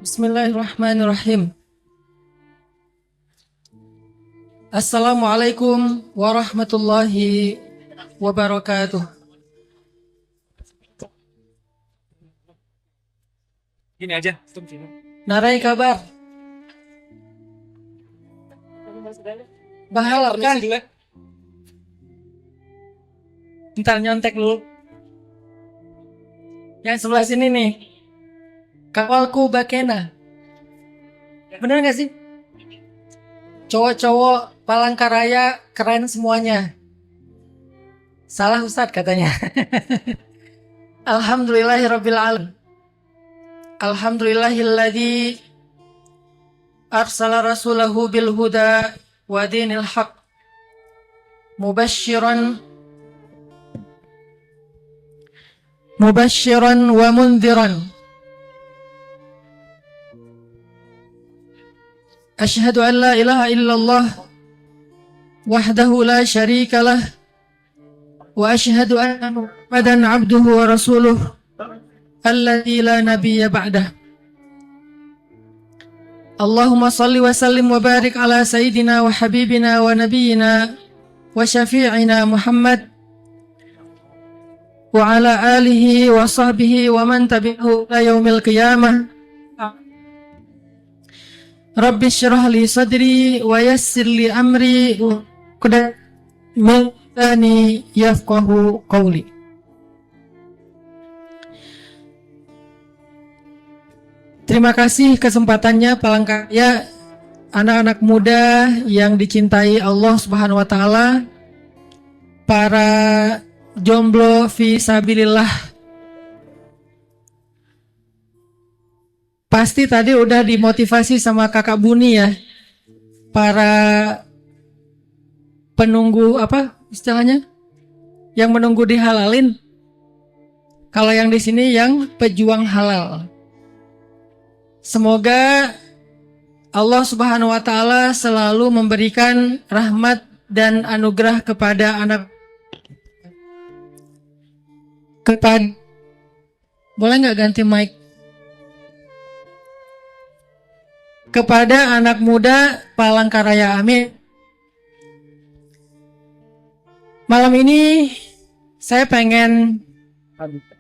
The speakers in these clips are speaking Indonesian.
Bismillahirrahmanirrahim. Assalamualaikum warahmatullahi wabarakatuh. Gini aja. Narai kabar. Bahalar kan? Ntar nyontek dulu. Yang sebelah sini nih. Kawalku Bakena. Bener gak sih? Cowok-cowok Palangkaraya keren semuanya. Salah Ustadz katanya. Alhamdulillahirabbil alamin. Alhamdulillahilladzi arsala rasulahu bil huda wa dinil haq mubasysyiran wa mundhiran. Asyhadu an la ilaha illallah wahdahu la syarika lah wa asyhadu anna Muhammadan abduhu wa rasuluh alladzi la nabiyya ba'dah. Allahumma salli wa sallim wa barik ala sayyidina wa habibina wa nabiyyina wa syafi'ina Muhammad wa ala alihi wa sahbihi wa man tabi'ahu ila yaumil qiyamah. Rabbi syrah li sadri wa yassir li amri qad min lisani yafqahu qawli. Terima kasih kesempatannya Palangkaraya, anak-anak muda yang dicintai Allah Subhanahu wa taala, para jomblo fisabilillah. Pasti tadi udah dimotivasi sama Kakak Buni ya. Para penunggu apa istilahnya? Yang menunggu dihalalin. Kalau yang di sini yang pejuang halal. Semoga Allah Subhanahu wa taala selalu memberikan rahmat dan anugerah kepada boleh nggak ganti mic? Kepada anak muda Palangkaraya, amin. Malam ini saya pengen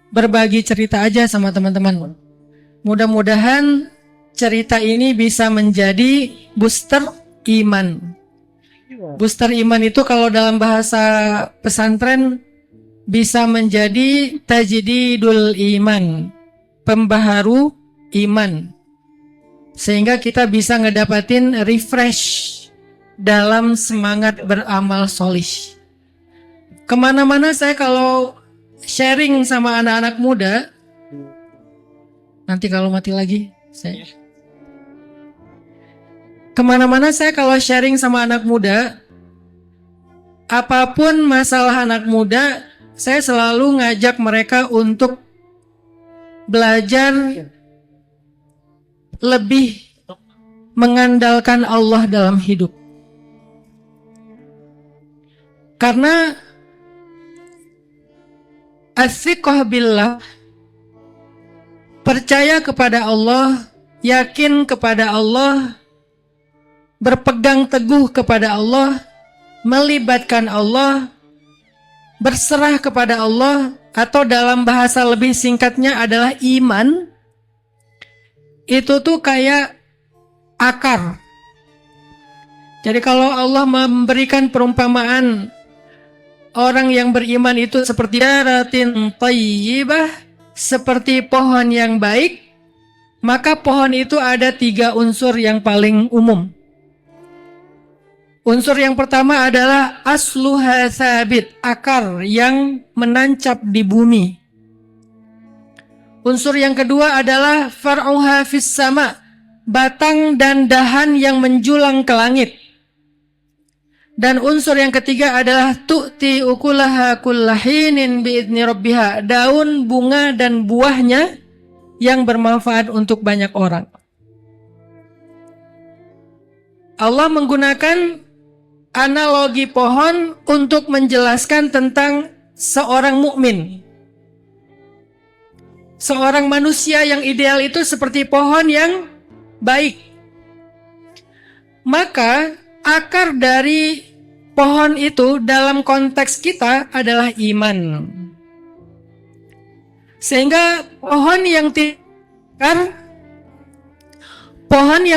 berbagi cerita aja sama teman-teman. Mudah-mudahan cerita ini bisa menjadi booster iman. Booster iman itu kalau dalam bahasa pesantren bisa menjadi tajdidul iman, pembaharu iman. Sehingga kita bisa ngedapatin refresh dalam semangat beramal solih. Kemana-mana saya kalau sharing sama anak-anak muda, nanti kalau mati lagi, saya kemana-mana saya kalau sharing sama anak muda, apapun masalah anak muda, saya selalu ngajak mereka untuk belajar lebih mengandalkan Allah dalam hidup. Karena as-siqah billah, percaya kepada Allah, yakin kepada Allah, berpegang teguh kepada Allah, melibatkan Allah, berserah kepada Allah, atau dalam bahasa lebih singkatnya adalah iman. Itu tuh kayak akar. Jadi kalau Allah memberikan perumpamaan orang yang beriman itu seperti jaratin thayyibah, seperti pohon yang baik, maka pohon itu ada 3 unsur yang paling umum. Unsur yang pertama adalah asluha sabit, akar yang menancap di bumi. Unsur yang kedua adalah far'uha fis sama, batang dan dahan yang menjulang ke langit. Dan unsur yang ketiga adalah tu'ti ukulaha kullahinin bi'idni rabbiha, daun, bunga dan buahnya yang bermanfaat untuk banyak orang. Allah menggunakan analogi pohon untuk menjelaskan tentang seorang mukmin. Seorang manusia yang ideal itu seperti pohon yang baik. Maka akar dari pohon itu dalam konteks kita adalah iman. Sehingga pohon yang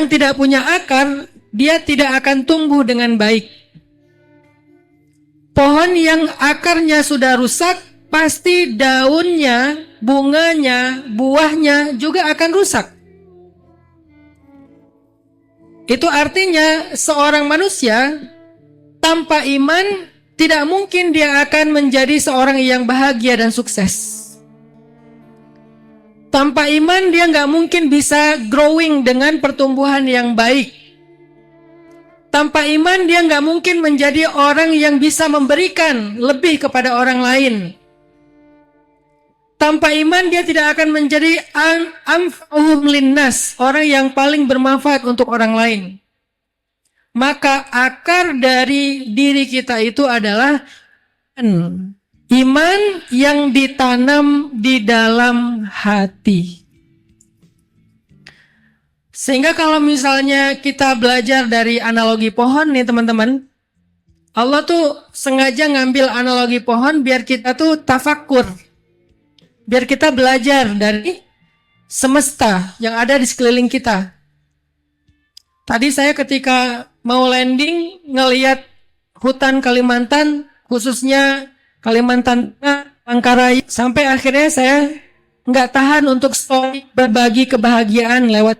tidak punya akar, dia tidak akan tumbuh dengan baik. Pohon yang akarnya sudah rusak, pasti daunnya, bunganya, buahnya juga akan rusak. Itu artinya seorang manusia tanpa iman tidak mungkin dia akan menjadi seorang yang bahagia dan sukses. Tanpa iman dia nggak mungkin bisa growing dengan pertumbuhan yang baik. Tanpa iman dia nggak mungkin menjadi orang yang bisa memberikan lebih kepada orang lain. Tanpa iman dia tidak akan menjadi anfa'uhum linnas, orang yang paling bermanfaat untuk orang lain. Maka akar dari diri kita itu adalah iman yang ditanam di dalam hati. Sehingga kalau misalnya kita belajar dari analogi pohon nih teman-teman, Allah tuh sengaja ngambil analogi pohon biar kita tuh tafakur. Biar kita belajar dari semesta yang ada di sekeliling kita. Tadi saya ketika mau landing ngelihat hutan Kalimantan, khususnya Kalimantan Manggarai, sampai akhirnya saya nggak tahan untuk story berbagi kebahagiaan lewat.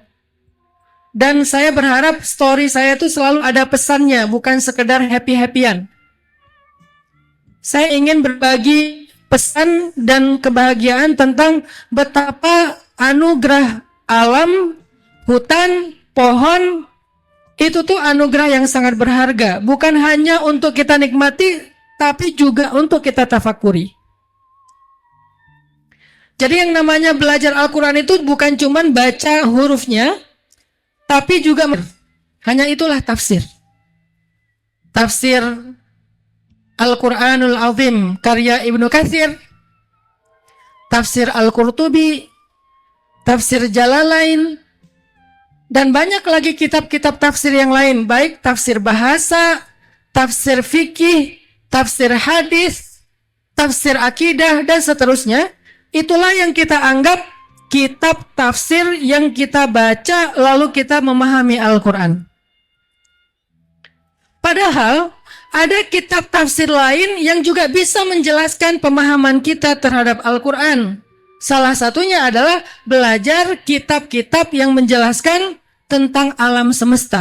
Dan saya berharap story saya itu selalu ada pesannya, bukan sekedar happy-happyan. Saya ingin berbagi pesan dan kebahagiaan tentang betapa anugerah alam, hutan, pohon, itu tuh anugerah yang sangat berharga. Bukan hanya untuk kita nikmati, tapi juga untuk kita tafakuri. Jadi yang namanya belajar Al-Quran itu bukan cuma baca hurufnya, tapi juga hanya itulah tafsir. Tafsir Al-Quranul Azim karya Ibnu Katsir, tafsir Al-Qurtubi, tafsir Jalalain, dan banyak lagi kitab-kitab tafsir yang lain, baik tafsir bahasa, tafsir fikih, tafsir hadis, tafsir akidah, dan seterusnya. Itulah yang kita anggap kitab tafsir yang kita baca lalu kita memahami Al-Quran. Padahal ada kitab tafsir lain yang juga bisa menjelaskan pemahaman kita terhadap Al-Quran. Salah satunya adalah belajar kitab-kitab yang menjelaskan tentang alam semesta.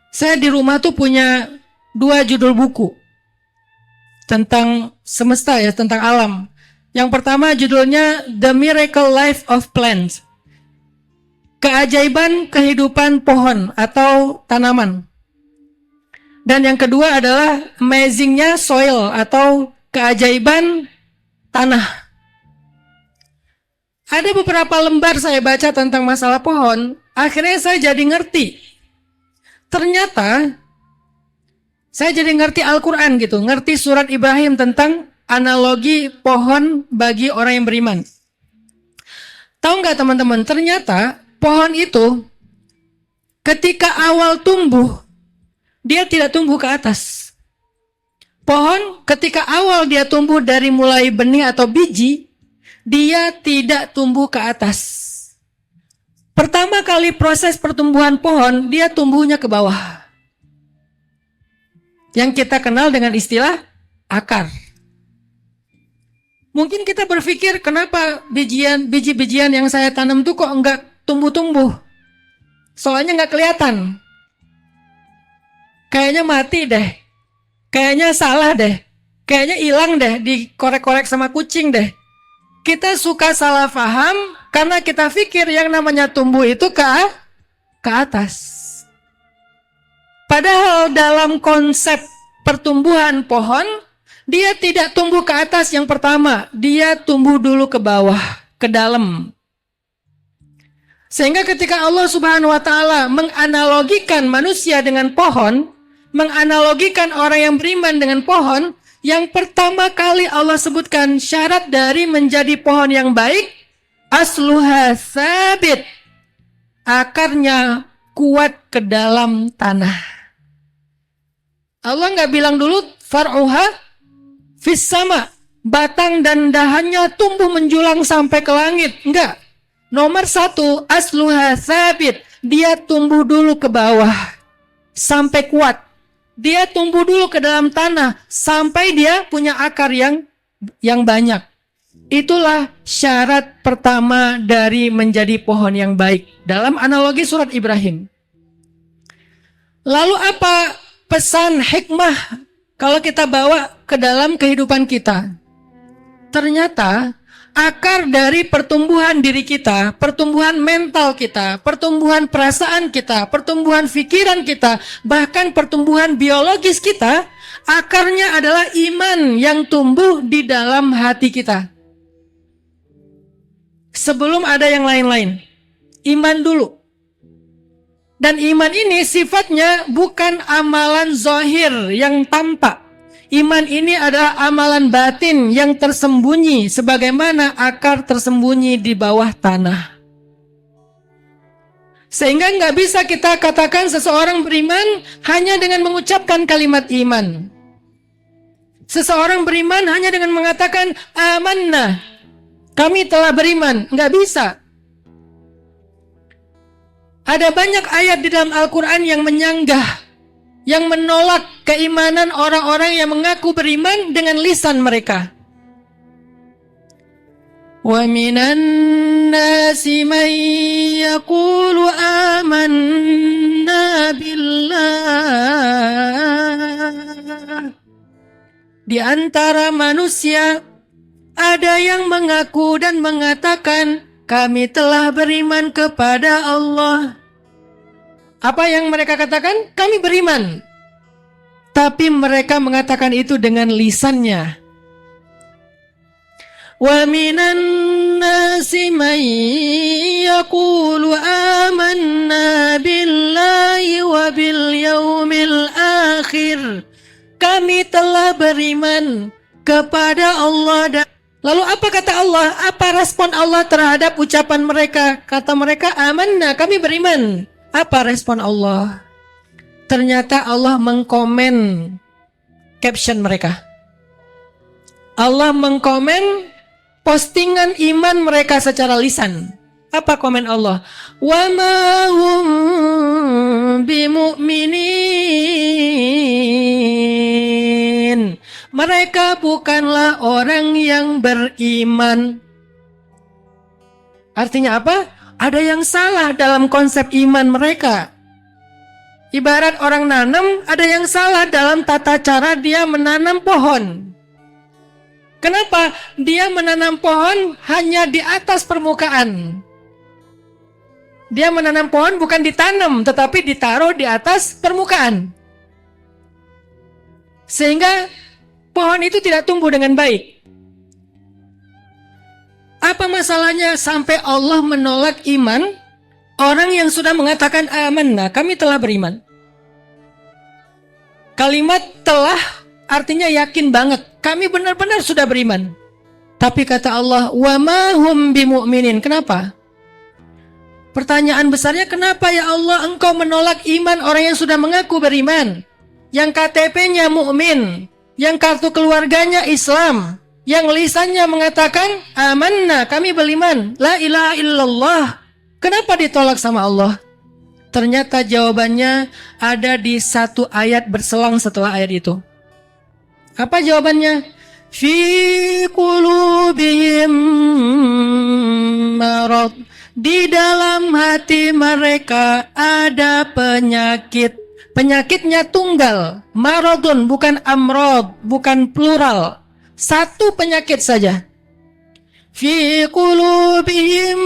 Saya di rumah tuh punya 2 judul buku tentang semesta ya, tentang alam. Yang pertama judulnya The Miracle Life of Plants, keajaiban kehidupan pohon atau tanaman. Dan yang kedua adalah Amazingnya Soil atau keajaiban tanah. Ada beberapa lembar saya baca tentang masalah pohon, akhirnya saya jadi ngerti. Ternyata saya jadi ngerti Al-Quran gitu, ngerti surat Ibrahim tentang analogi pohon bagi orang yang beriman. Tahu nggak teman-teman, ternyata pohon itu ketika awal tumbuh, dia tidak tumbuh ke atas. Pohon ketika awal dia tumbuh dari mulai benih atau biji, dia tidak tumbuh ke atas. Pertama kali proses pertumbuhan pohon, dia tumbuhnya ke bawah. Yang kita kenal dengan istilah akar. Mungkin kita berpikir, kenapa biji-bijian yang saya tanam tuh kok enggak tumbuh-tumbuh? Soalnya enggak kelihatan. Kayaknya mati deh. Kayaknya salah deh. Kayaknya hilang deh, dikorek-korek sama kucing deh. Kita suka salah paham karena kita pikir yang namanya tumbuh itu ke atas. Padahal dalam konsep pertumbuhan pohon, dia tidak tumbuh ke atas yang pertama, dia tumbuh dulu ke bawah, ke dalam. Sehingga ketika Allah Subhanahu wa Ta'ala menganalogikan manusia dengan pohon, menganalogikan orang yang beriman dengan pohon, yang pertama kali Allah sebutkan syarat dari menjadi pohon yang baik, asluha sabit. akarnya kuat ke dalam tanah. Allah nggak bilang dulu far'uha fis sama, batang dan dahannya tumbuh menjulang sampai ke langit. Enggak. Nomor 1, asluha sabit, dia tumbuh dulu ke bawah sampai kuat. Dia tumbuh dulu ke dalam tanah sampai dia punya akar yang banyak. Itulah syarat pertama dari menjadi pohon yang baik dalam analogi surat Ibrahim. Lalu apa pesan hikmah kalau kita bawa ke dalam kehidupan kita? Ternyata akar dari pertumbuhan diri kita, pertumbuhan mental kita, pertumbuhan perasaan kita, pertumbuhan pikiran kita, bahkan pertumbuhan biologis kita, akarnya adalah iman yang tumbuh di dalam hati kita. Sebelum ada yang lain-lain, iman dulu. Dan iman ini sifatnya bukan amalan zahir yang tampak. Iman ini adalah amalan batin yang tersembunyi, sebagaimana akar tersembunyi di bawah tanah. Sehingga nggak bisa kita katakan seseorang beriman hanya dengan mengucapkan kalimat iman. Seseorang beriman hanya dengan mengatakan amanna, kami telah beriman. Nggak bisa. Ada banyak ayat di dalam Al-Quran yang menyanggah, yang menolak keimanan orang-orang yang mengaku beriman dengan lisan mereka. Wa minan nasi man yaqulu amanna billah. Di antara manusia ada yang mengaku dan mengatakan kami telah beriman kepada Allah. Apa yang mereka katakan? Kami beriman. Tapi mereka mengatakan itu dengan lisannya. Wa minan nasi man yaqulu amanna billahi wa bil yaumil akhir. Kami telah beriman kepada Allah dan lalu apa kata Allah? Apa respon Allah terhadap ucapan mereka? Kata mereka amanna, kami beriman. Apa respon Allah? Ternyata Allah mengkomen caption mereka. Allah mengkomen postingan iman mereka secara lisan. Apa komen Allah? Wa ma hum bimu'minin. Mereka bukanlah orang yang beriman. Artinya apa? Ada yang salah dalam konsep iman mereka. Ibarat orang nanam, ada yang salah dalam tata cara dia menanam pohon. Kenapa? Dia menanam pohon hanya di atas permukaan. Dia menanam pohon bukan ditanam, tetapi ditaruh di atas permukaan. Sehingga pohon itu tidak tumbuh dengan baik. Apa masalahnya sampai Allah menolak iman orang yang sudah mengatakan amanna, kami telah beriman? Kalimat telah artinya yakin banget, kami benar-benar sudah beriman. Tapi kata Allah, wa ma hum bimu'minin. Kenapa? Pertanyaan besarnya, kenapa ya Allah engkau menolak iman orang yang sudah mengaku beriman, yang KTP-nya mukmin, yang kartu keluarganya Islam, yang lisannya mengatakan amanna, kami beriman, la ilaha illallah. Kenapa ditolak sama Allah? Ternyata jawabannya ada di satu ayat berselang setelah ayat itu. Apa jawabannya? Fi qulubihim marad. Di dalam hati mereka ada penyakit. Penyakitnya tunggal, maradun, bukan amrod, bukan plural. Satu penyakit saja. Fi qulubihim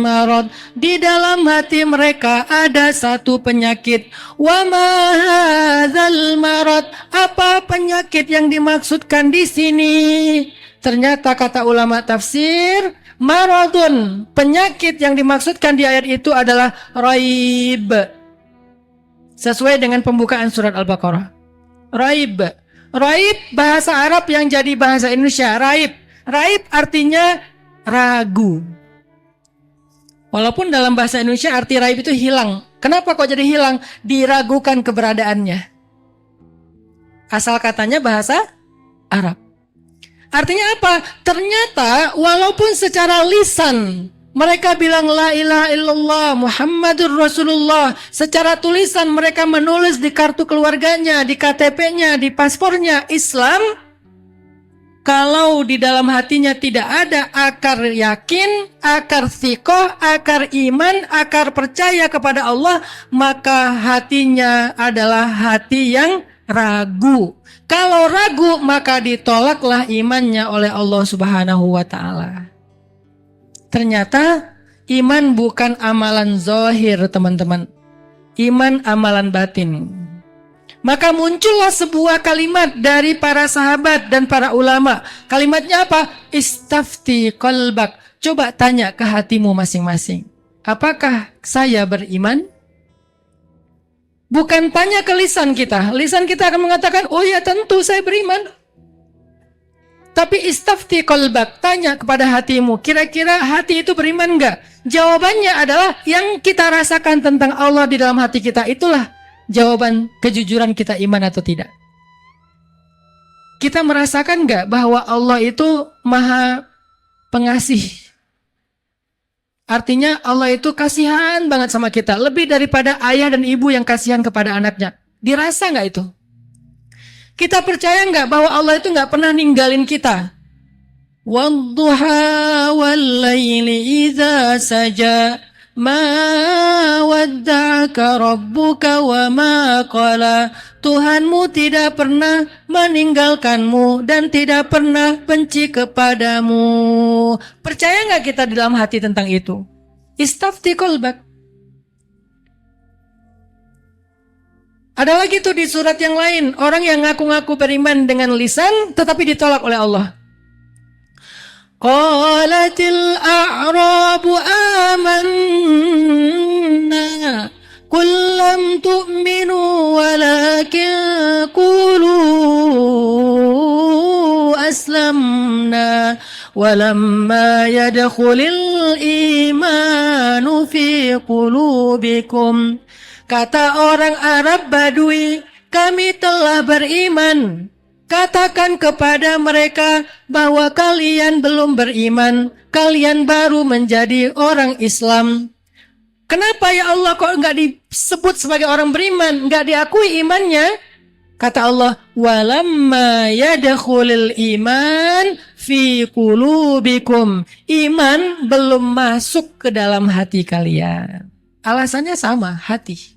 marad. Di dalam hati mereka ada satu penyakit. Wa ma hadzal marad. Apa penyakit yang dimaksudkan di sini? Ternyata kata ulama tafsir, maradun, penyakit yang dimaksudkan di ayat itu adalah raib. Sesuai dengan pembukaan surat Al-Baqarah. Raib. Raib bahasa Arab yang jadi bahasa Indonesia. Raib. Raib artinya ragu. Walaupun dalam bahasa Indonesia arti raib itu hilang. Kenapa kok jadi hilang? Diragukan keberadaannya. Asal katanya bahasa Arab. Artinya apa? Ternyata walaupun secara lisan mereka bilang la ilaha illallah Muhammadur Rasulullah, secara tulisan mereka menulis di kartu keluarganya, di KTP-nya, di paspornya Islam, kalau di dalam hatinya tidak ada akar yakin, akar thiqah, akar iman, akar percaya kepada Allah, maka hatinya adalah hati yang ragu. Kalau ragu, maka ditolaklah imannya oleh Allah Subhanahu wa ta'ala. Ternyata iman bukan amalan zahir, teman-teman. Iman amalan batin. Maka muncullah sebuah kalimat dari para sahabat dan para ulama. Kalimatnya apa? Istafti qalbak. Coba tanya ke hatimu masing-masing. Apakah saya beriman? Bukan tanya ke lisan kita. Lisan kita akan mengatakan, oh ya tentu saya beriman. Tapi istafti qalbak, tanya kepada hatimu, kira-kira hati itu beriman enggak? Jawabannya adalah yang kita rasakan tentang Allah di dalam hati kita, itulah jawaban kejujuran kita iman atau tidak. Kita merasakan enggak bahwa Allah itu maha pengasih? Artinya Allah itu kasihan banget sama kita, lebih daripada ayah dan ibu yang kasihan kepada anaknya. Dirasa enggak itu? Kita percaya nggak bahwa Allah itu nggak pernah ninggalin kita? Wadduha wallaili idza saja ma wadda'aka rabbuka wa ma qala. Tuhanmu tidak pernah meninggalkanmu dan tidak pernah benci kepadamu. Percaya nggak kita di dalam hati tentang itu? Istafti qalbak. Ada lagi tuh di surat yang lain, orang yang ngaku-ngaku beriman dengan lisan tetapi ditolak oleh Allah. Qalatil a'rabu amanna qul lam tu'minu walakin qulu aslamna walamma yadkhulil imanu fi qulubikum. Kata orang Arab Badui, kami telah beriman. Katakan kepada mereka bahwa kalian belum beriman, kalian baru menjadi orang Islam. Kenapa ya Allah kok enggak disebut sebagai orang beriman, enggak diakui imannya? Kata Allah, walamma yadkhulul iman fi qulubikum. Iman belum masuk ke dalam hati kalian. Alasannya sama, hati.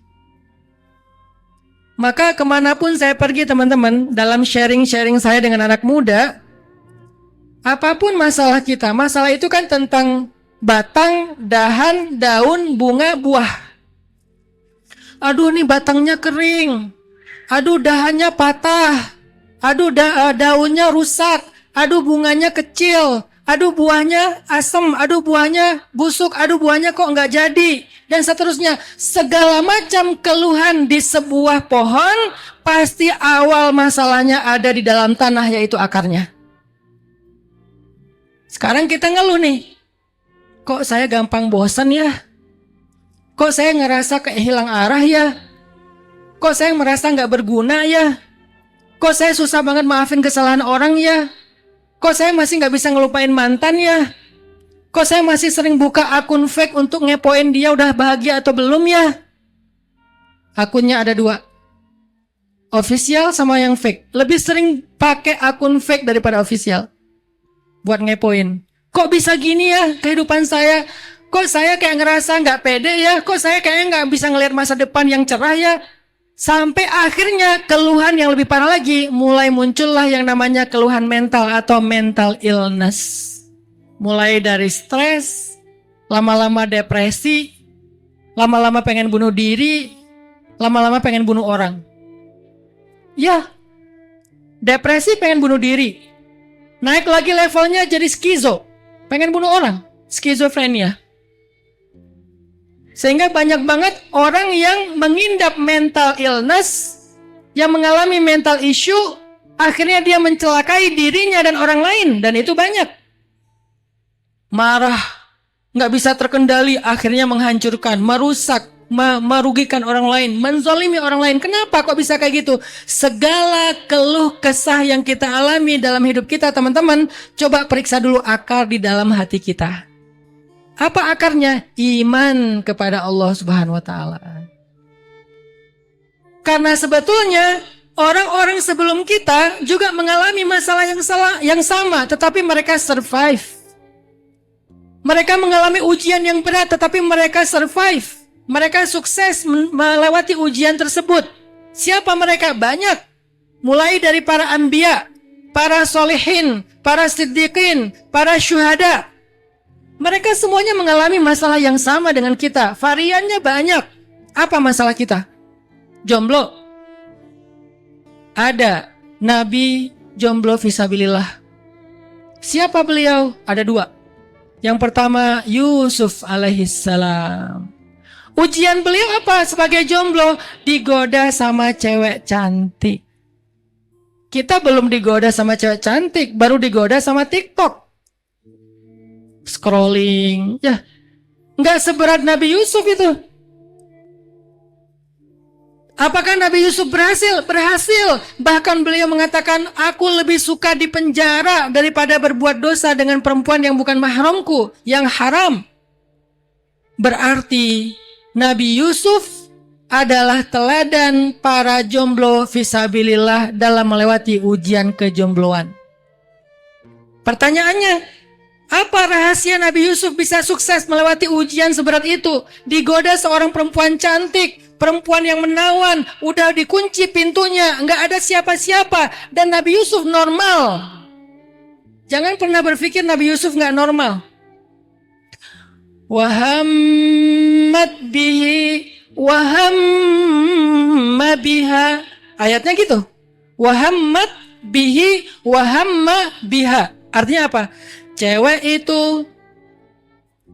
Maka kemanapun saya pergi teman-teman, dalam sharing-sharing saya dengan anak muda, apapun masalah kita, masalah itu kan tentang batang, dahan, daun, bunga, buah. Aduh nih batangnya kering, aduh dahannya patah, aduh daunnya rusak, aduh bunganya kecil, aduh buahnya asam, aduh buahnya busuk, aduh buahnya kok nggak jadi. Dan seterusnya, segala macam keluhan di sebuah pohon, pasti awal masalahnya ada di dalam tanah, yaitu akarnya. Sekarang kita ngeluh nih, kok saya gampang bosan ya? Kok saya ngerasa kayak hilang arah ya? Kok saya merasa nggak berguna ya? Kok saya susah banget maafin kesalahan orang ya? Kok saya masih nggak bisa ngelupain mantan ya? Kok saya masih sering buka akun fake untuk ngepoin dia udah bahagia atau belum ya? Akunnya ada 2. Official sama yang fake. Lebih sering pakai akun fake daripada official buat ngepoin. Kok bisa gini ya kehidupan saya? Kok saya kayak ngerasa nggak pede ya? Kok saya kayaknya nggak bisa ngelihat masa depan yang cerah ya? Sampai akhirnya keluhan yang lebih parah lagi, mulai muncullah yang namanya keluhan mental atau mental illness. Mulai dari stres, lama-lama depresi, lama-lama pengen bunuh diri, lama-lama pengen bunuh orang. Ya, depresi pengen bunuh diri. Naik lagi levelnya jadi skizo, pengen bunuh orang, skizofrenia. Sehingga banyak banget orang yang mengidap mental illness, yang mengalami mental issue, akhirnya dia mencelakai dirinya dan orang lain, dan itu banyak. Marah, nggak bisa terkendali, akhirnya menghancurkan, merusak, merugikan orang lain, menzalimi orang lain. Kenapa kok bisa kayak gitu? Segala keluh kesah yang kita alami dalam hidup kita, teman-teman, coba periksa dulu akar di dalam hati kita. Apa akarnya? Iman kepada Allah Subhanahu wa taala. Karena sebetulnya orang-orang sebelum kita juga mengalami masalah yang sama, tetapi mereka survive. Mereka mengalami ujian yang berat, tetapi mereka survive. Mereka sukses melewati ujian tersebut. Siapa mereka? Banyak. Mulai dari para anbiya, para solihin, para siddiqin, para syuhada. Mereka semuanya mengalami masalah yang sama dengan kita. Variannya banyak. Apa masalah kita? Jomblo. Ada Nabi jomblo fisabilillah. Siapa beliau? Ada dua. Yang pertama Yusuf alaihissalam. Ujian beliau apa sebagai jomblo? Digoda sama cewek cantik. Kita belum digoda sama cewek cantik, baru digoda sama TikTok. Scrolling, ya, nggak seberat Nabi Yusuf itu. Apakah Nabi Yusuf berhasil? Berhasil. Bahkan beliau mengatakan, aku lebih suka di penjara daripada berbuat dosa dengan perempuan yang bukan mahramku, yang haram. Berarti Nabi Yusuf adalah teladan para jomblo fisabilillah dalam melewati ujian kejombloan. Pertanyaannya, apa rahasia Nabi Yusuf bisa sukses melewati ujian seberat itu? Digoda seorang perempuan cantik, perempuan yang menawan, udah dikunci pintunya, nggak ada siapa-siapa, dan Nabi Yusuf normal. Jangan pernah berpikir Nabi Yusuf nggak normal. Wahammat bihi, wahamma biha. Ayatnya gitu. Wahammat bihi, wahamma biha. Artinya apa? Cewek itu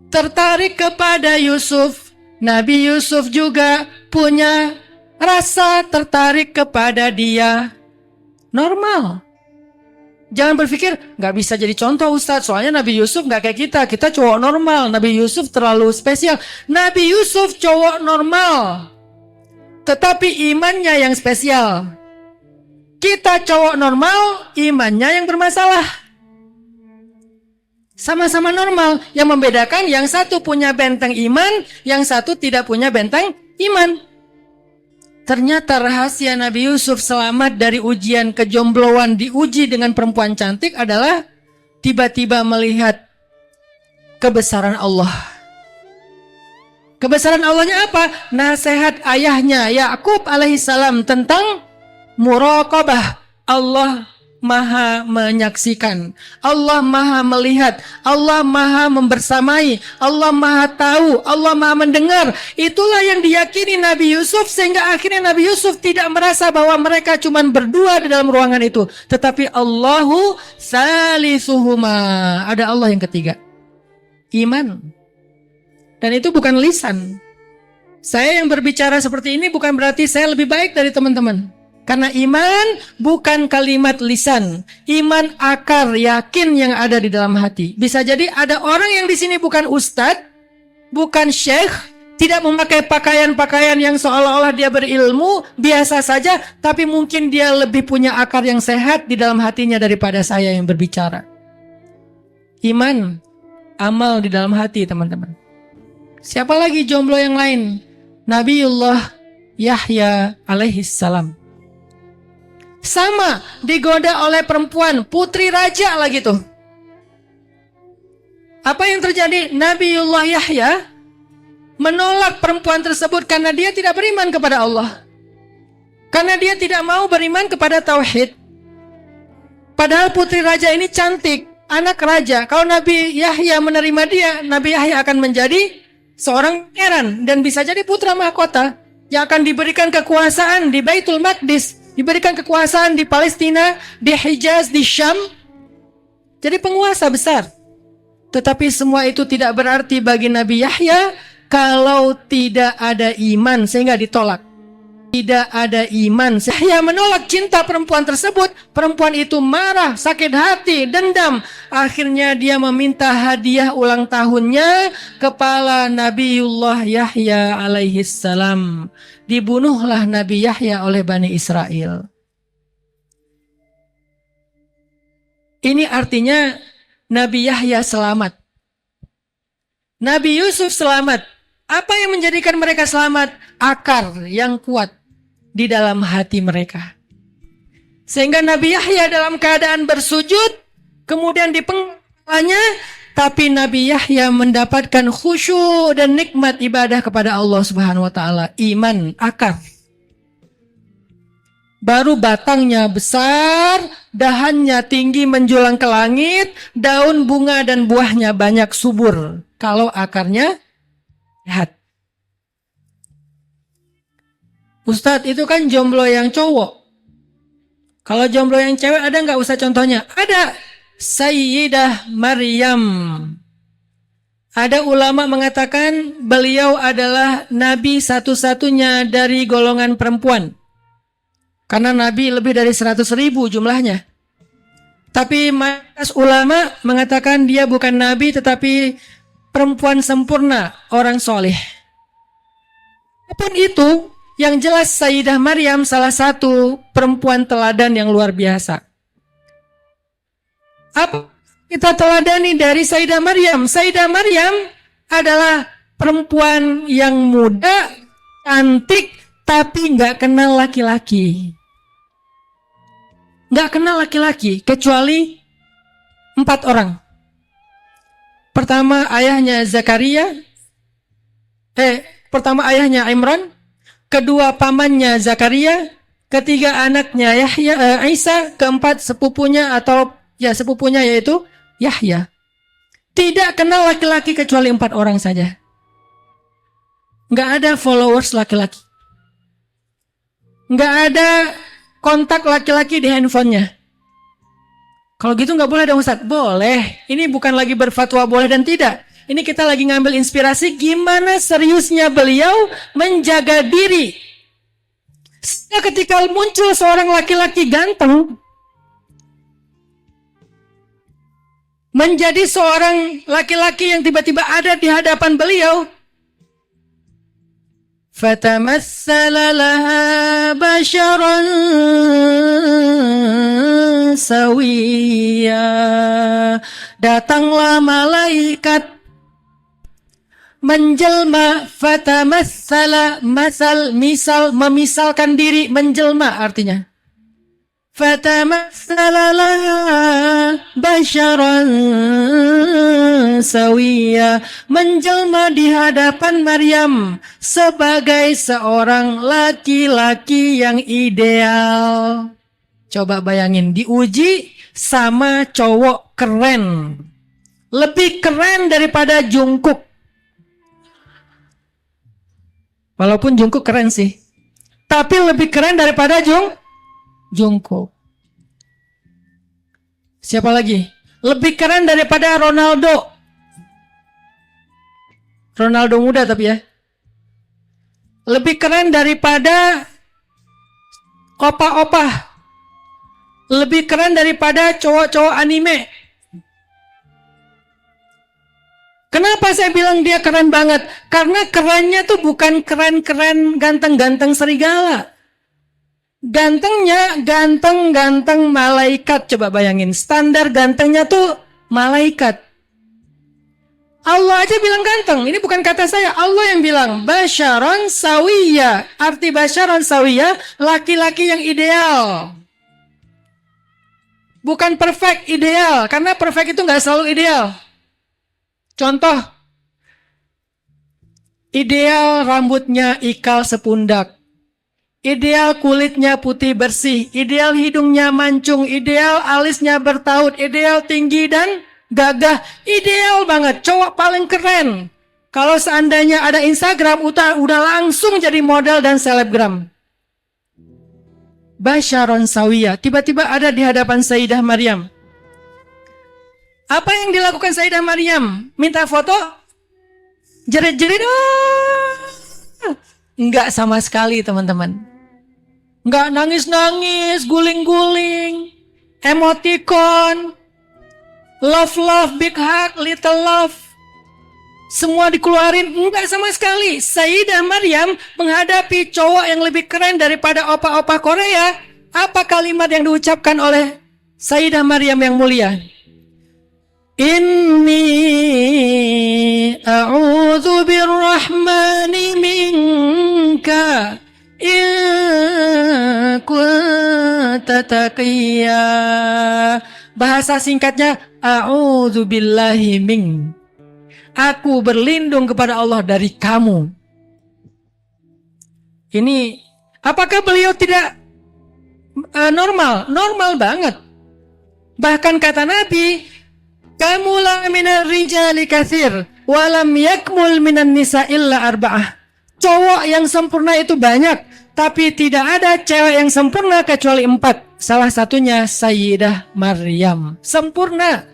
tertarik kepada Yusuf. Nabi Yusuf juga punya rasa tertarik kepada dia. Normal. Jangan berpikir nggak bisa jadi contoh Ustadz, soalnya Nabi Yusuf nggak kayak kita. Kita cowok normal. Nabi Yusuf terlalu spesial. Nabi Yusuf cowok normal, tetapi imannya yang spesial. Kita cowok normal, imannya yang bermasalah. Sama-sama normal. Yang membedakan yang satu punya benteng iman, yang satu tidak punya benteng iman. Ternyata rahasia Nabi Yusuf selamat dari ujian kejombloan, diuji dengan perempuan cantik adalah tiba-tiba melihat kebesaran Allah. Kebesaran Allahnya apa? Nasihat ayahnya Yakub alaihissalam tentang muraqabah. Allah Maha menyaksikan, Allah Maha melihat, Allah Maha membersamai, Allah Maha tahu, Allah Maha mendengar. Itulah yang diyakini Nabi Yusuf, sehingga akhirnya Nabi Yusuf tidak merasa bahwa mereka cuma berdua di dalam ruangan itu, tetapi Allahu salisuhuma, ada Allah yang ketiga. Iman. Dan itu bukan lisan. Saya yang berbicara seperti ini bukan berarti saya lebih baik dari teman-teman. Karena iman bukan kalimat lisan, iman akar yakin yang ada di dalam hati. Bisa jadi ada orang yang di sini bukan ustadz, bukan syekh, tidak memakai pakaian-pakaian yang seolah-olah dia berilmu, biasa saja, tapi mungkin dia lebih punya akar yang sehat di dalam hatinya daripada saya yang berbicara. Iman, amal di dalam hati, teman-teman. Siapa lagi jomblo yang lain? Nabiullah Yahya alaihissalam. Sama, digoda oleh perempuan, putri raja lagi tuh. Apa yang terjadi? Nabiullah Yahya menolak perempuan tersebut karena dia tidak beriman kepada Allah. Karena dia tidak mau beriman kepada tauhid. Padahal putri raja ini cantik, anak raja. Kalau Nabi Yahya menerima dia, Nabi Yahya akan menjadi seorang pangeran dan bisa jadi putra mahkota yang akan diberikan kekuasaan di Baitul Maqdis. Diberikan kekuasaan di Palestina, di Hijaz, di Syam. Jadi penguasa besar. Tetapi semua itu tidak berarti bagi Nabi Yahya kalau tidak ada iman sehingga ditolak. Tidak ada iman. Yahya menolak cinta perempuan tersebut. Perempuan itu marah, sakit hati, dendam. Akhirnya dia meminta hadiah ulang tahunnya kepala Nabiullah Yahya alaihi salam. Dibunuhlah Nabi Yahya oleh Bani Israel. Ini artinya Nabi Yahya selamat. Nabi Yusuf selamat. Apa yang menjadikan mereka selamat? Akar yang kuat di dalam hati mereka. Sehingga Nabi Yahya dalam keadaan bersujud, kemudian dipenggalanya, tapi Nabi Yahya mendapatkan khusyuk dan nikmat ibadah kepada Allah Subhanahu wa taala, iman, akar. Baru batangnya besar, dahannya tinggi menjulang ke langit, daun bunga dan buahnya banyak subur. Kalau akarnya sehat. Ustadz, itu kan jomblo yang cowok. Kalau jomblo yang cewek ada nggak usah contohnya? Ada. Sayyidah Maryam. Ada ulama mengatakan beliau adalah nabi satu-satunya dari golongan perempuan. Karena nabi lebih dari 100.000 jumlahnya. Tapi mayoritas ulama mengatakan dia bukan nabi tetapi perempuan sempurna, orang soleh. Apapun itu, yang jelas Sayyidah Maryam salah satu perempuan teladan yang luar biasa. Apa kita teladani dari Sayyidah Maryam? Sayyidah Maryam adalah perempuan yang muda, cantik, tapi nggak kenal laki-laki. Nggak kenal laki-laki, kecuali 4 orang. Pertama ayahnya Zakaria. Pertama ayahnya Imran. Kedua pamannya Zakaria, ketiga anaknya Yahya, Isa, keempat sepupunya sepupunya yaitu Yahya. Tidak kenal laki-laki kecuali 4 orang saja. Nggak ada followers laki-laki. Nggak ada kontak laki-laki di handphonenya. Kalau gitu nggak boleh dong Ustaz? Boleh. Ini bukan lagi berfatwa boleh dan tidak. Ini kita lagi ngambil inspirasi gimana seriusnya beliau menjaga diri. Ketika muncul seorang laki-laki ganteng, menjadi seorang laki-laki yang tiba-tiba ada di hadapan beliau, fatamassala laha basharan sawiyya. Datanglah malaikat menjelma, fatamassala, misal, memisalkan diri, menjelma artinya. Fatamassala laha basharan sawiyya, menjelma di hadapan Maryam sebagai seorang laki-laki yang ideal. Coba bayangin, diuji sama cowok keren. Lebih keren daripada Jungkook. Walaupun Jungkook keren sih. Tapi lebih keren daripada Jungkook. Siapa lagi? Lebih keren daripada Ronaldo. Ronaldo muda tapi ya. Lebih keren daripada opa-opa. Lebih keren daripada cowok-cowok anime. Kenapa saya bilang dia keren banget? Karena kerennya tuh bukan keren-keren ganteng-ganteng serigala. Gantengnya ganteng-ganteng malaikat. Coba bayangin, standar gantengnya tuh malaikat. Allah aja bilang ganteng. Ini bukan kata saya, Allah yang bilang basyaron sawiyya. Arti basyaron sawiyya, laki-laki yang ideal. Bukan perfect, ideal. Karena perfect itu gak selalu ideal. Contoh, ideal rambutnya ikal sepundak, ideal kulitnya putih bersih, ideal hidungnya mancung, ideal alisnya bertaut, ideal tinggi dan gagah, ideal banget, cowok paling keren. Kalau seandainya ada Instagram, udah langsung jadi model dan selebgram. Basyaron sawiyya, tiba-tiba ada di hadapan Sayyidah Maryam. Apa yang dilakukan Sayyidah Maryam? Minta foto? Jerit-jerit? Enggak sama sekali teman-teman. Enggak nangis-nangis, guling-guling, emoticon. Love, big heart, little love. Semua dikeluarin, enggak sama sekali. Sayyidah Maryam menghadapi cowok yang lebih keren daripada opa-opa Korea. Apa kalimat yang diucapkan oleh Sayyidah Maryam yang mulia? Inni a'udzu birrahmani minka in kunta taqiyya. Bahasa singkatnya, a'udzu billahi min. Aku berlindung kepada Allah dari kamu. Ini, apakah beliau tidak normal? Normal banget. Bahkan kata Nabi, kamula minar rijali katsir, walam yakmul minan nisa illa arba'ah. Cowok yang sempurna itu banyak, tapi tidak ada cewek yang sempurna kecuali 4. Salah satunya Sayyidah Maryam. Sempurna.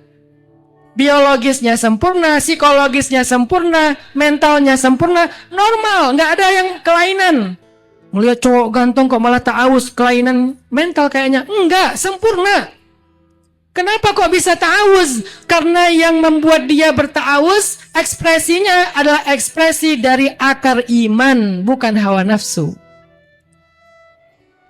Biologisnya sempurna, psikologisnya sempurna, mentalnya sempurna, normal, nggak ada yang kelainan. Melihat cowok ganteng kok malah ta'awuz, kelainan mental kayaknya. Enggak, sempurna. Kenapa kok bisa ta'awuz? Karena yang membuat dia berta'awuz, ekspresinya adalah ekspresi dari akar iman, bukan hawa nafsu.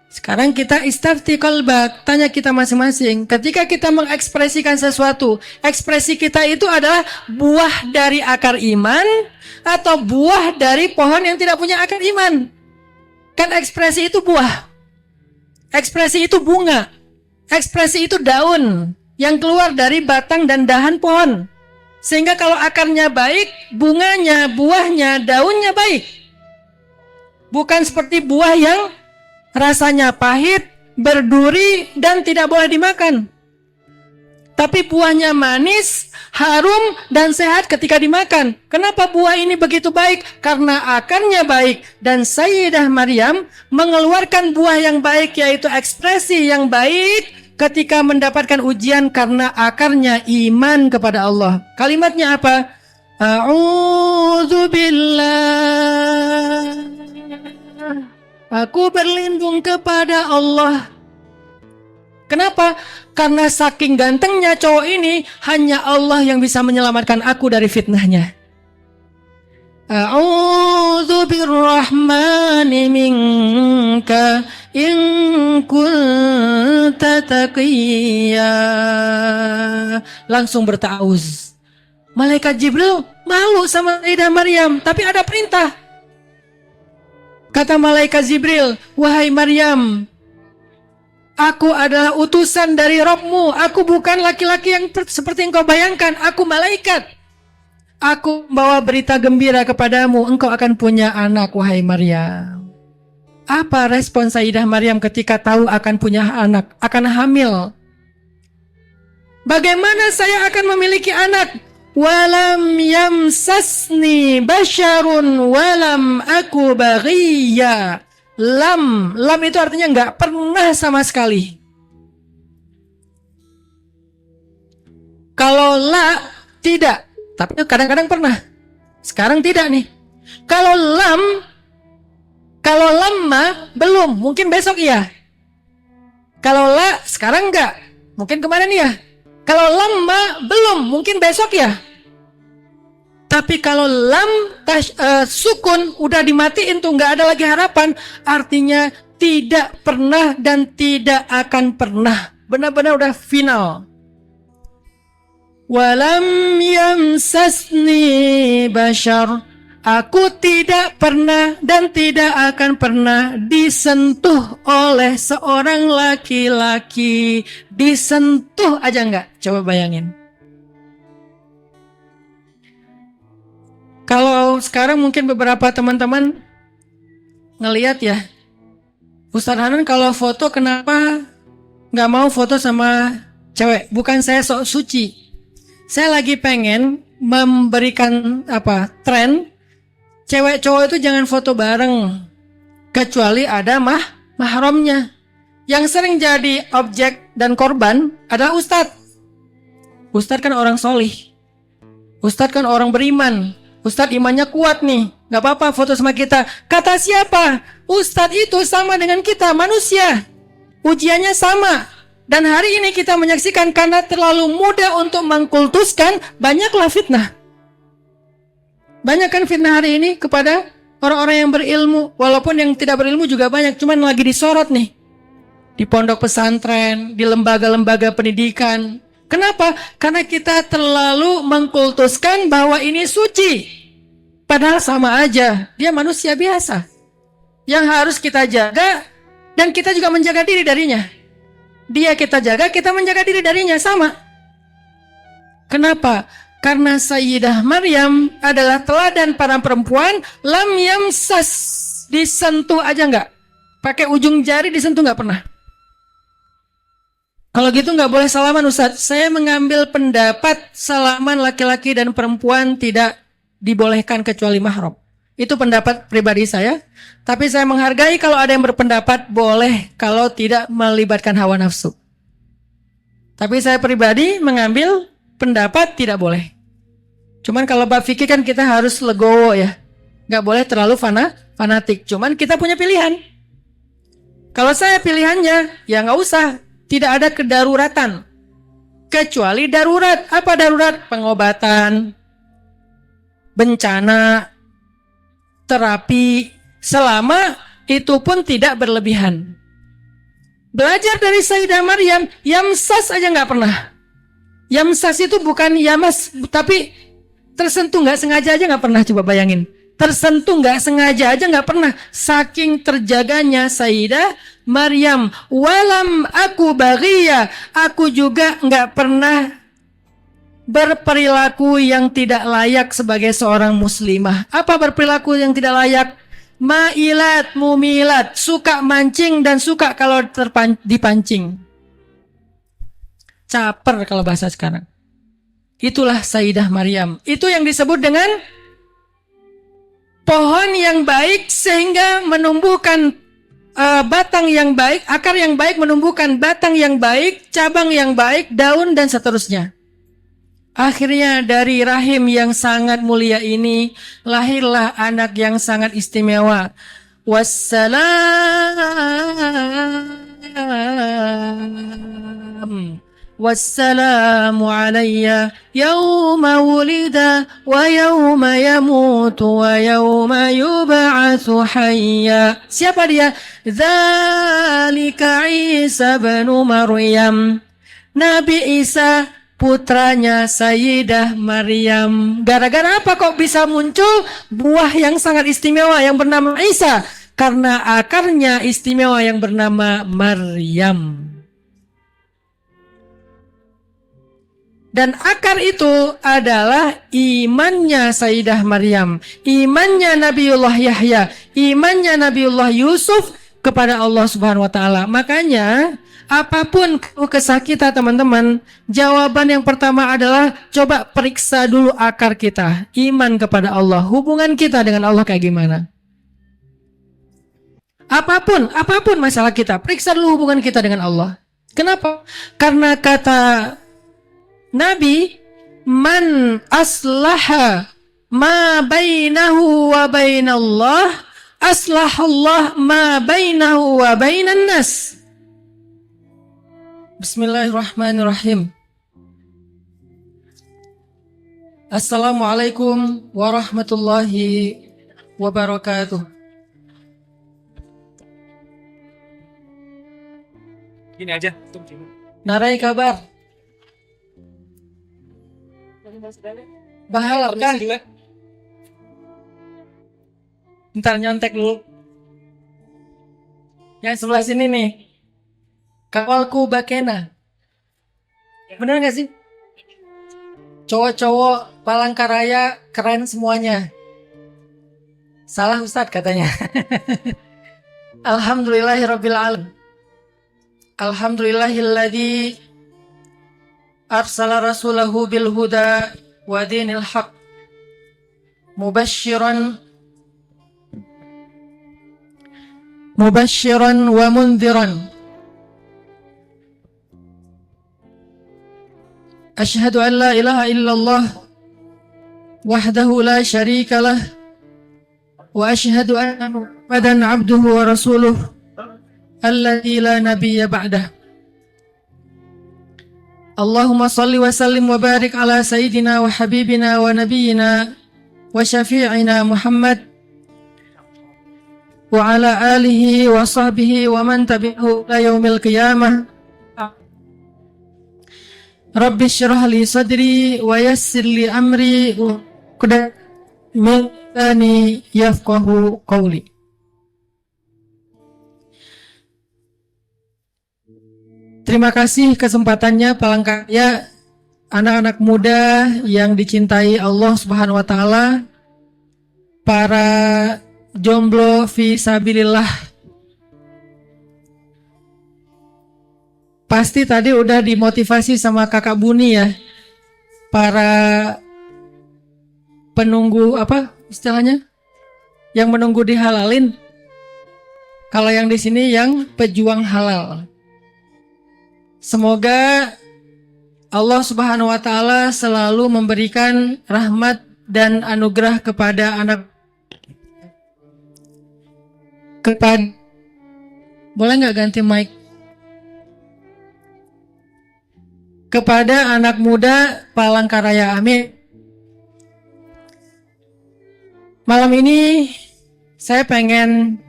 Sekarang kita istafti qalbak, tanya kita masing-masing. Ketika kita mengekspresikan sesuatu, ekspresi kita itu adalah buah dari akar iman atau buah dari pohon yang tidak punya akar iman. Kan ekspresi itu buah, ekspresi itu bunga, ekspresi itu daun yang keluar dari batang dan dahan pohon. Sehingga kalau akarnya baik, bunganya, buahnya, daunnya baik. Bukan seperti buah yang rasanya pahit, berduri, dan tidak boleh dimakan. Tapi buahnya manis, harum, dan sehat ketika dimakan. Kenapa buah ini begitu baik? Karena akarnya baik. Dan Sayyidah Maryam mengeluarkan buah yang baik, yaitu ekspresi yang baik ketika mendapatkan ujian karena akarnya iman kepada Allah. Kalimatnya apa? A'udzu billah. Aku berlindung kepada Allah. Kenapa? Karena saking gantengnya cowok ini, hanya Allah yang bisa menyelamatkan aku dari fitnahnya. A'udzu birrahmani minka in kunta taqiyya. Langsung berta'awuz. Malaikat Jibril malu sama Sayyidah Maryam, tapi ada perintah. Kata malaikat Jibril, wahai Maryam, aku adalah utusan dari Rabbmu. Aku bukan laki-laki yang seperti engkau bayangkan. Aku malaikat. Aku membawa berita gembira kepadamu. Engkau akan punya anak, wahai Maryam. Apa respon Sayyidah Maryam ketika tahu akan punya anak, akan hamil? Bagaimana saya akan memiliki anak? Walam yamsasni basyarun walam aku baghiya. Lam itu artinya enggak pernah sama sekali. Kalau la tidak, tapi kadang-kadang pernah. Sekarang tidak nih. Kalau lamma belum, mungkin besok iya. Kalau la sekarang enggak, mungkin kemarin iya. Kalau lamma belum, mungkin besok ya. Tapi kalau lam sukun udah dimatiin tuh, nggak ada lagi harapan, artinya tidak pernah dan tidak akan pernah. Benar-benar udah final. Walam yamsasni bashar. Aku tidak pernah dan tidak akan pernah disentuh oleh seorang laki-laki. Disentuh aja nggak? Coba bayangin. Kalau sekarang mungkin beberapa teman-teman ngelihat ya, Ustadz Hanan kalau foto kenapa nggak mau foto sama cewek? Bukan saya sok suci. Saya lagi pengen memberikan tren cewek cowok itu jangan foto bareng kecuali ada mahramnya. Yang sering jadi objek dan korban adalah Ustadz. Ustadz kan orang solih. Ustadz kan orang beriman. Ustadz imannya kuat nih, gak apa-apa foto sama kita. Kata siapa? Ustadz itu sama dengan kita, manusia. Ujiannya sama. Dan hari ini kita menyaksikan karena terlalu mudah untuk mengkultuskan, banyaklah fitnah. Banyak kan fitnah hari ini kepada orang-orang yang berilmu. Walaupun yang tidak berilmu juga banyak, cuman lagi disorot nih. Di pondok pesantren, di lembaga-lembaga pendidikan. Kenapa? Karena kita terlalu mengkultuskan bahwa ini suci. Padahal sama aja, dia manusia biasa. Yang harus kita jaga, dan kita juga menjaga diri darinya. Dia kita jaga, kita menjaga diri darinya, sama. Kenapa? Karena Sayyidah Maryam adalah teladan para perempuan, lam yamsas, disentuh aja enggak. Pakai ujung jari disentuh enggak pernah. Kalau gitu enggak boleh salaman, Ustaz. Saya mengambil pendapat salaman laki-laki dan perempuan tidak dibolehkan kecuali mahram. Itu pendapat pribadi saya. Tapi saya menghargai kalau ada yang berpendapat boleh kalau tidak melibatkan hawa nafsu. Tapi saya pribadi mengambil pendapat tidak boleh. Cuman kalau bab fikih kan kita harus legowo ya. Gak boleh terlalu fanatik. Cuman kita punya pilihan. Kalau saya pilihannya, ya gak usah. Tidak ada kedaruratan. Kecuali darurat. Apa darurat? Pengobatan, bencana, terapi, selama itu pun tidak berlebihan. Belajar dari Sayyidah Maryam, yamsas aja gak pernah. Yamsas itu bukan yamas, tapi tersentuh gak sengaja aja gak pernah. Coba bayangin, tersentuh gak sengaja aja gak pernah. Saking terjaganya Sayyidah Maryam. Walam aku baghiyah, aku juga gak pernah berperilaku yang tidak layak sebagai seorang muslimah. Apa berperilaku yang tidak layak? Ma'ilat, mumilat, suka mancing dan suka kalau dipancing. Caper kalau bahasa sekarang. Itulah Sayyidah Maryam. Itu yang disebut dengan pohon yang baik sehingga menumbuhkan batang yang baik, akar yang baik menumbuhkan batang yang baik, cabang yang baik, daun dan seterusnya. Akhirnya dari rahim yang sangat mulia ini lahirlah anak yang sangat istimewa. Wassalamu alayya yawma wulida wa yawma yamutu wa yawma yub'atsu hayya. Siapa dia? Dzalika Isa bin Maryam. Nabi Isa, putranya Sayyidah Maryam. Gara-gara apa kok bisa muncul buah yang sangat istimewa yang bernama Isa? Karena akarnya istimewa yang bernama Maryam. Dan akar itu adalah imannya Sayyidah Maryam, imannya Nabiullah Yahya, imannya Nabiullah Yusuf kepada Allah Subhanahu wa taala. Makanya apapun kesah kita teman-teman, jawaban yang pertama adalah coba periksa dulu akar kita, iman kepada Allah, hubungan kita dengan Allah kayak gimana. Apapun masalah kita, periksa dulu hubungan kita dengan Allah. Kenapa? Karena kata Nabi, man aslaha ma bainahu wa bainallah, aslahallah ma bainahu wa bainan nas. Bismillahirrahmanirrahim. Assalamualaikum warahmatullahi wabarakatuh. Gini aja. Narai kabar. Bahala kan? Ntar nyontek dulu. Yang sebelah sini nih. Kawalku Bakena. Bener gak sih? Cowok-cowok Palangkaraya keren semuanya. Salah Ustadz katanya. Alhamdulillahirabbil alamin. Alhamdulillahilladzi arsala rasulahu bil huda wa dinil haq mubasysyiran wa mundhiran. Asyhadu an la ilaha illallah wahdahu la syarika lah wa asyhadu anna Muhammadan abduhu wa rasuluh alladzi la nabiyya ba'dah. Allahumma salli wa sallim wa barik ala sayyidina wa habibina wa nabiyyina wa syafi'ina Muhammad wa ala alihi wa sahbihi wa man tabi'ahu ila yaumil qiyamah. Rabbi syrah li sadri wa yassir li amri wa qad min lisani yafqahu qawli. Terima kasih kesempatannya palangkaraya anak-anak muda yang dicintai Allah Subhanahu wa taala, para jomblo fi sabilillah. Pasti tadi udah dimotivasi sama Kakak Buni ya. Para penunggu apa istilahnya? Yang menunggu dihalalin. Kalau yang di sini yang pejuang halal. Semoga Allah Subhanahu wa taala selalu memberikan rahmat dan anugerah kepada boleh nggak ganti mic? Kepada anak muda Palangkaraya, amin. Malam ini saya pengen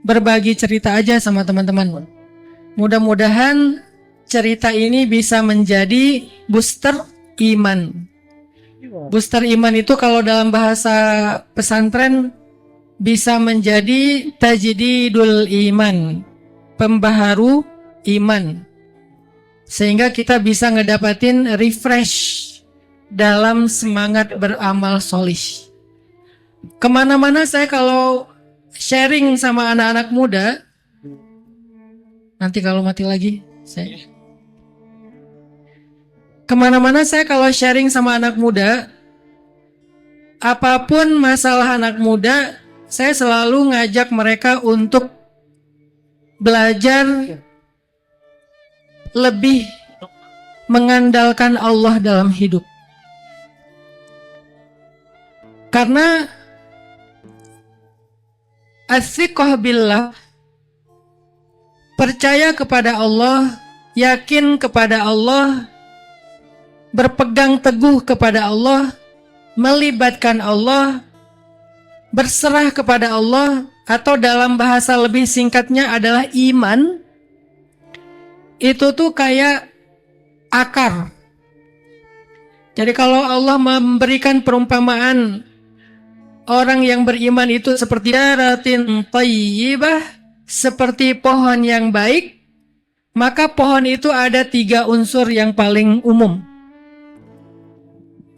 berbagi cerita aja sama teman-teman. Mudah-mudahan cerita ini bisa menjadi booster iman. Booster iman itu kalau dalam bahasa pesantren bisa menjadi tajdidul iman, pembaharu iman. Sehingga kita bisa ngedapatin refresh dalam semangat beramal solih. Kemana-mana saya kalau sharing sama anak-anak muda, nanti kalau mati lagi, saya kemana-mana saya kalau sharing sama anak muda, apapun masalah anak muda, saya selalu ngajak mereka untuk belajar lebih mengandalkan Allah dalam hidup. Karena as-siqah billah, percaya kepada Allah, yakin kepada Allah, berpegang teguh kepada Allah, melibatkan Allah, berserah kepada Allah, atau dalam bahasa lebih singkatnya adalah iman. Itu tuh kayak akar. Jadi kalau Allah memberikan perumpamaan orang yang beriman itu seperti daratin thayyibah, seperti pohon yang baik, maka pohon itu ada 3 unsur yang paling umum.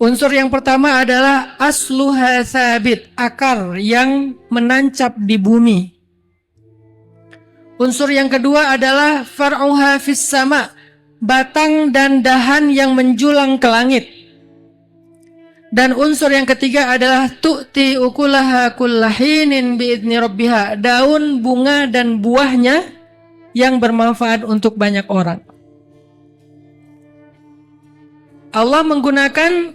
Unsur yang pertama adalah asluha sabit, akar yang menancap di bumi. Unsur yang kedua adalah far'uha fis sama, batang dan dahan yang menjulang ke langit. Dan unsur yang ketiga adalah tu'ti ukulaha kullahinin biidni rabbiha, daun, bunga, dan buahnya yang bermanfaat untuk banyak orang. Allah menggunakan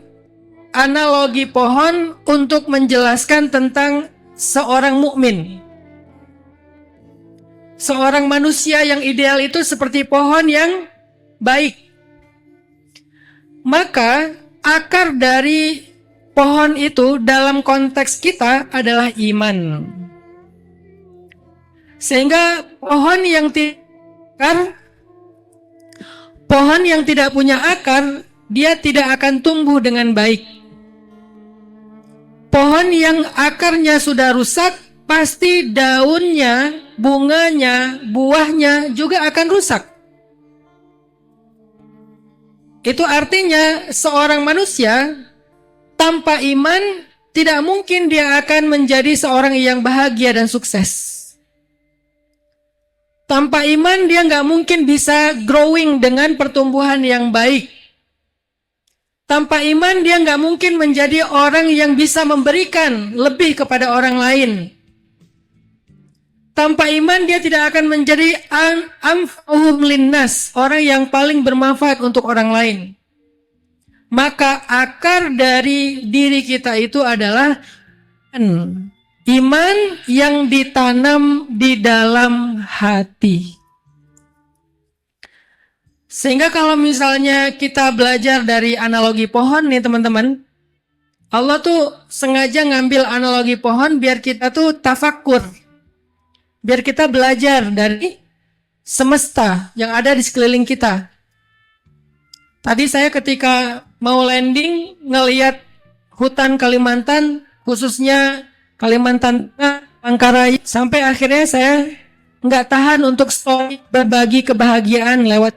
analogi pohon untuk menjelaskan tentang seorang mukmin. Seorang manusia yang ideal itu seperti pohon yang baik. Maka akar dari pohon itu dalam konteks kita adalah iman. Sehingga pohon yang tidak punya akar, dia tidak akan tumbuh dengan baik. Pohon yang akarnya sudah rusak, pasti daunnya, bunganya, buahnya juga akan rusak. Itu artinya seorang manusia tanpa iman tidak mungkin dia akan menjadi seorang yang bahagia dan sukses. Tanpa iman dia nggak mungkin bisa growing dengan pertumbuhan yang baik. Tanpa iman dia nggak mungkin menjadi orang yang bisa memberikan lebih kepada orang lain. Tanpa iman dia tidak akan menjadi anfa'uhum linnas, orang yang paling bermanfaat untuk orang lain. Maka akar dari diri kita itu adalah iman yang ditanam di dalam hati. Sehingga kalau misalnya kita belajar dari analogi pohon nih teman-teman, Allah tuh sengaja ngambil analogi pohon biar kita tuh tafakur. Biar kita belajar dari semesta yang ada di sekeliling kita. Tadi saya ketika mau landing ngelihat hutan Kalimantan, khususnya Kalimantan Manggarai, sampai akhirnya saya nggak tahan untuk story berbagi kebahagiaan lewat.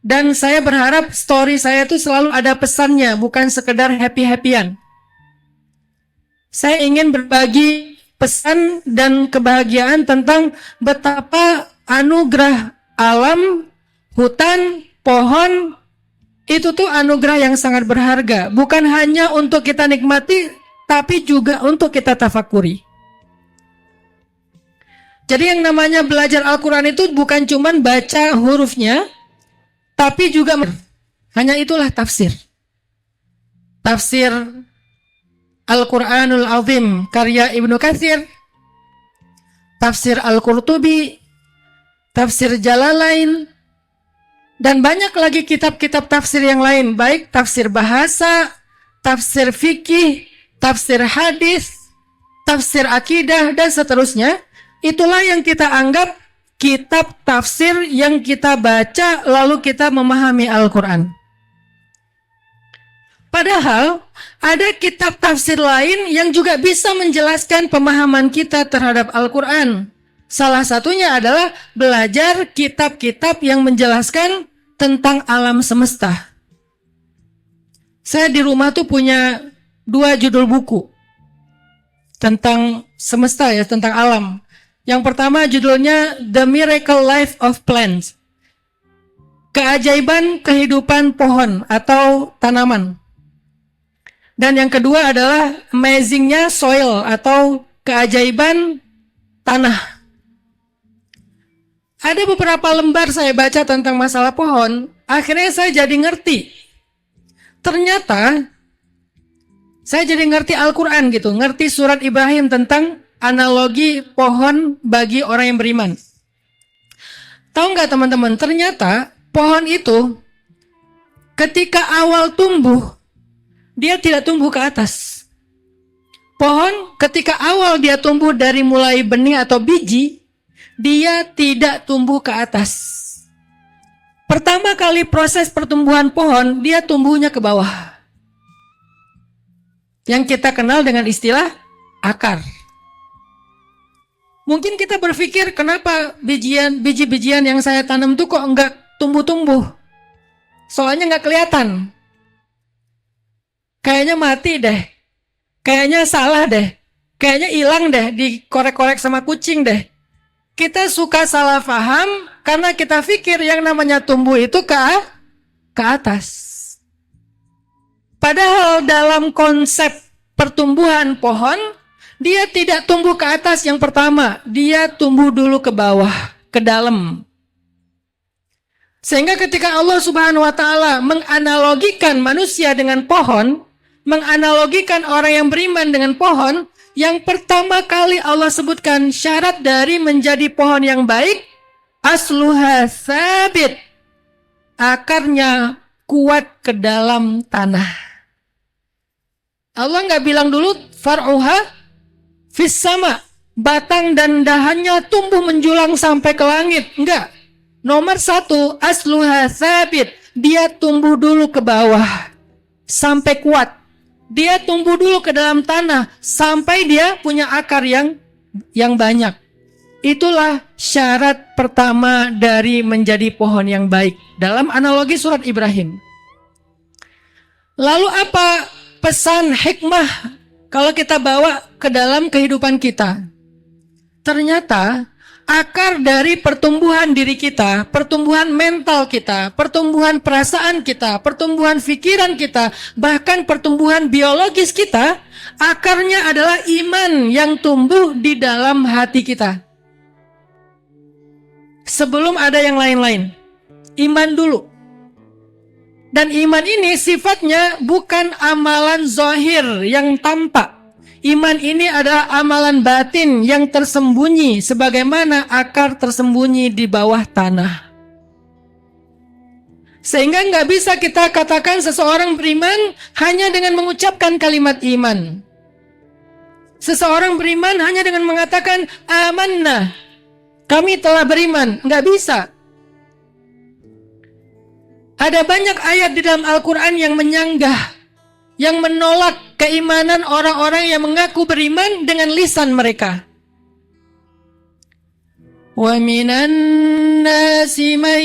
Dan saya berharap story saya itu selalu ada pesannya, bukan sekedar happy-happyan. Saya ingin berbagi pesan dan kebahagiaan tentang betapa anugerah alam, hutan, pohon, itu tuh anugerah yang sangat berharga. Bukan hanya untuk kita nikmati, tapi juga untuk kita tafakuri. Jadi yang namanya belajar Al-Quran itu bukan cuma baca hurufnya, tapi juga hanya itulah tafsir. Tafsir Al-Quranul Azim karya Ibnu Katsir, tafsir Al-Qurtubi, tafsir Jalalain, dan banyak lagi kitab-kitab tafsir yang lain, baik tafsir bahasa, tafsir fikih, tafsir hadis, tafsir akidah, dan seterusnya. Itulah yang kita anggap kitab tafsir yang kita baca lalu kita memahami Al-Quran. Padahal ada kitab tafsir lain yang juga bisa menjelaskan pemahaman kita terhadap Al-Quran. Salah satunya adalah belajar kitab-kitab yang menjelaskan tentang alam semesta. Saya di rumah tuh punya 2 judul buku tentang semesta ya, tentang alam. Yang pertama judulnya The Miracle Life of Plants, keajaiban kehidupan pohon atau tanaman. Dan yang kedua adalah Amazingnya Soil atau keajaiban tanah. Ada beberapa lembar saya baca tentang masalah pohon, akhirnya saya jadi ngerti. Ternyata saya jadi ngerti Al-Quran gitu, ngerti surat Ibrahim tentang analogi pohon bagi orang yang beriman. Tahu nggak teman-teman, ternyata pohon itu ketika awal tumbuh, dia tidak tumbuh ke atas. Pohon ketika awal dia tumbuh dari mulai benih atau biji, dia tidak tumbuh ke atas. Pertama kali proses pertumbuhan pohon, dia tumbuhnya ke bawah. Yang kita kenal dengan istilah akar. Mungkin kita berpikir kenapa biji-bijian yang saya tanam tuh kok enggak tumbuh-tumbuh. Soalnya enggak kelihatan. Kayaknya mati deh. Kayaknya salah deh. Kayaknya hilang deh, dikorek-korek sama kucing deh. Kita suka salah paham karena kita pikir yang namanya tumbuh itu ke atas. Padahal dalam konsep pertumbuhan pohon, dia tidak tumbuh ke atas yang pertama, dia tumbuh dulu ke bawah, ke dalam. Sehingga ketika Allah Subhanahu wa taala menganalogikan manusia dengan pohon, menganalogikan orang yang beriman dengan pohon, yang pertama kali Allah sebutkan syarat dari menjadi pohon yang baik, asluha sabit, akarnya kuat ke dalam tanah. Allah nggak bilang dulu far'uha fis sama, batang dan dahannya tumbuh menjulang sampai ke langit. Enggak. Nomor 1, asluha sabit, dia tumbuh dulu ke bawah sampai kuat. Dia tumbuh dulu ke dalam tanah sampai dia punya akar yang banyak. Itulah syarat pertama dari menjadi pohon yang baik dalam analogi surat Ibrahim. Lalu apa pesan hikmah kalau kita bawa ke dalam kehidupan kita? Ternyata akar dari pertumbuhan diri kita, pertumbuhan mental kita, pertumbuhan perasaan kita, pertumbuhan pikiran kita, bahkan pertumbuhan biologis kita, akarnya adalah iman yang tumbuh di dalam hati kita. Sebelum ada yang lain-lain, iman dulu. Dan iman ini sifatnya bukan amalan zahir yang tampak. Iman ini adalah amalan batin yang tersembunyi sebagaimana akar tersembunyi di bawah tanah. Sehingga nggak bisa kita katakan seseorang beriman hanya dengan mengucapkan kalimat iman. Seseorang beriman hanya dengan mengatakan amanna, kami telah beriman. Nggak bisa. Ada banyak ayat di dalam Al-Quran yang menyanggah, yang menolak keimanan orang-orang yang mengaku beriman dengan lisan mereka. وَمِنَ النَّاسِ مَن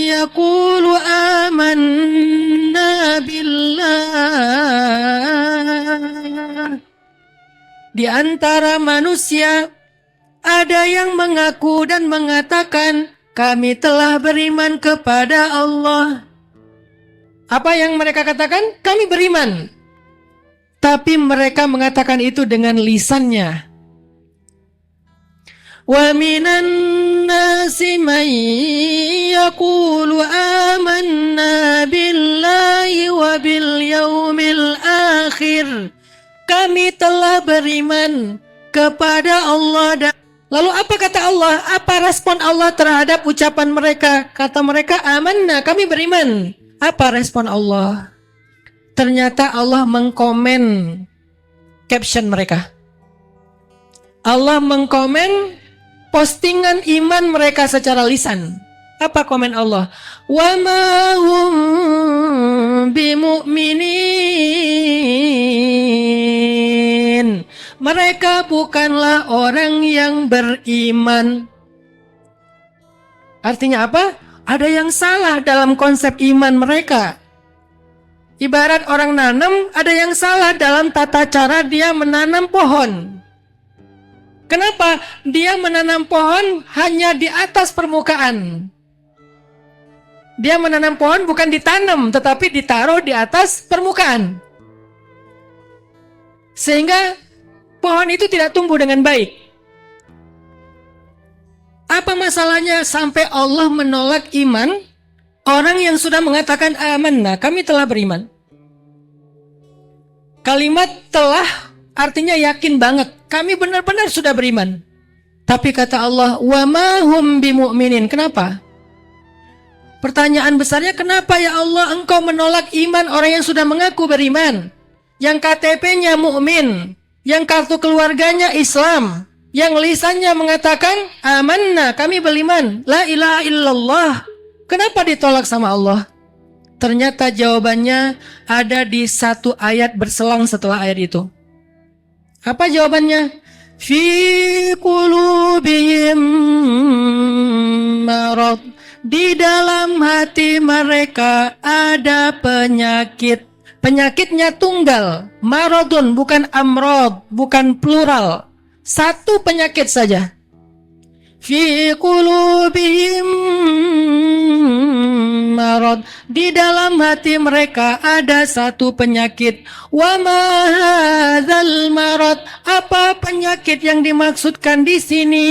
يَقُولُ آمَنَّا بِاللَّهِ. Di antara manusia ada yang mengaku dan mengatakan kami telah beriman kepada Allah. Apa yang mereka katakan? Kami beriman. Tapi mereka mengatakan itu dengan lisannya. وَمِنَ النَّاسِ مَن يَقُولُ آمَنَّا بِاللَّهِ وَبِالْيَوْمِ الْآخِرِ. Kami telah beriman kepada Allah. Lalu apa kata Allah? Apa respon Allah terhadap ucapan mereka? Kata mereka, amanna, kami beriman. Apa respon Allah? Ternyata Allah mengkomen caption mereka. Allah mengkomen postingan iman mereka secara lisan. Apa komen Allah? Wa ma hum bimu'minin. Mereka bukanlah orang yang beriman. Artinya apa? Ada yang salah dalam konsep iman mereka. Ibarat orang nanam, ada yang salah dalam tata cara dia menanam pohon. Kenapa? Dia menanam pohon hanya di atas permukaan. Dia menanam pohon bukan ditanam, tetapi ditaruh di atas permukaan. Sehingga pohon itu tidak tumbuh dengan baik. Apa masalahnya sampai Allah menolak iman orang yang sudah mengatakan amanna, kami telah beriman? Kalimat telah artinya yakin banget. Kami benar-benar sudah beriman. Tapi kata Allah, wa ma hum bimu'minin. Kenapa? Pertanyaan besarnya, kenapa ya Allah engkau menolak iman orang yang sudah mengaku beriman? Yang KTP-nya mukmin, yang kartu keluarganya Islam, yang lisannya mengatakan amanna, kami beriman, la ilaha illallah. Kenapa ditolak sama Allah? Ternyata jawabannya ada di satu ayat berselang setelah ayat itu. Apa jawabannya? Fi qulubihim marad. Di dalam hati mereka ada penyakit. Penyakitnya tunggal. Maradun, bukan amrod, bukan plural. Satu penyakit saja. Fi qulubihim marad. Di dalam hati mereka ada satu penyakit. Wa ma hadzal marad. Apa penyakit yang dimaksudkan di sini?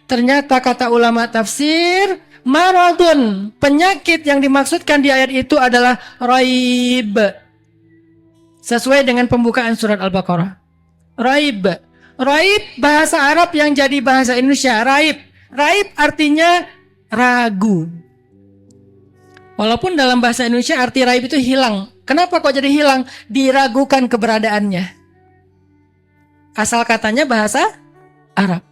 Ternyata kata ulama tafsir, maradun, penyakit yang dimaksudkan di ayat itu adalah raib. Sesuai dengan pembukaan surat Al-Baqarah. Raib. Raib bahasa Arab yang jadi bahasa Indonesia. Raib. Raib artinya ragu. Walaupun dalam bahasa Indonesia arti raib itu hilang. Kenapa kok jadi hilang? Diragukan keberadaannya. Asal katanya bahasa Arab.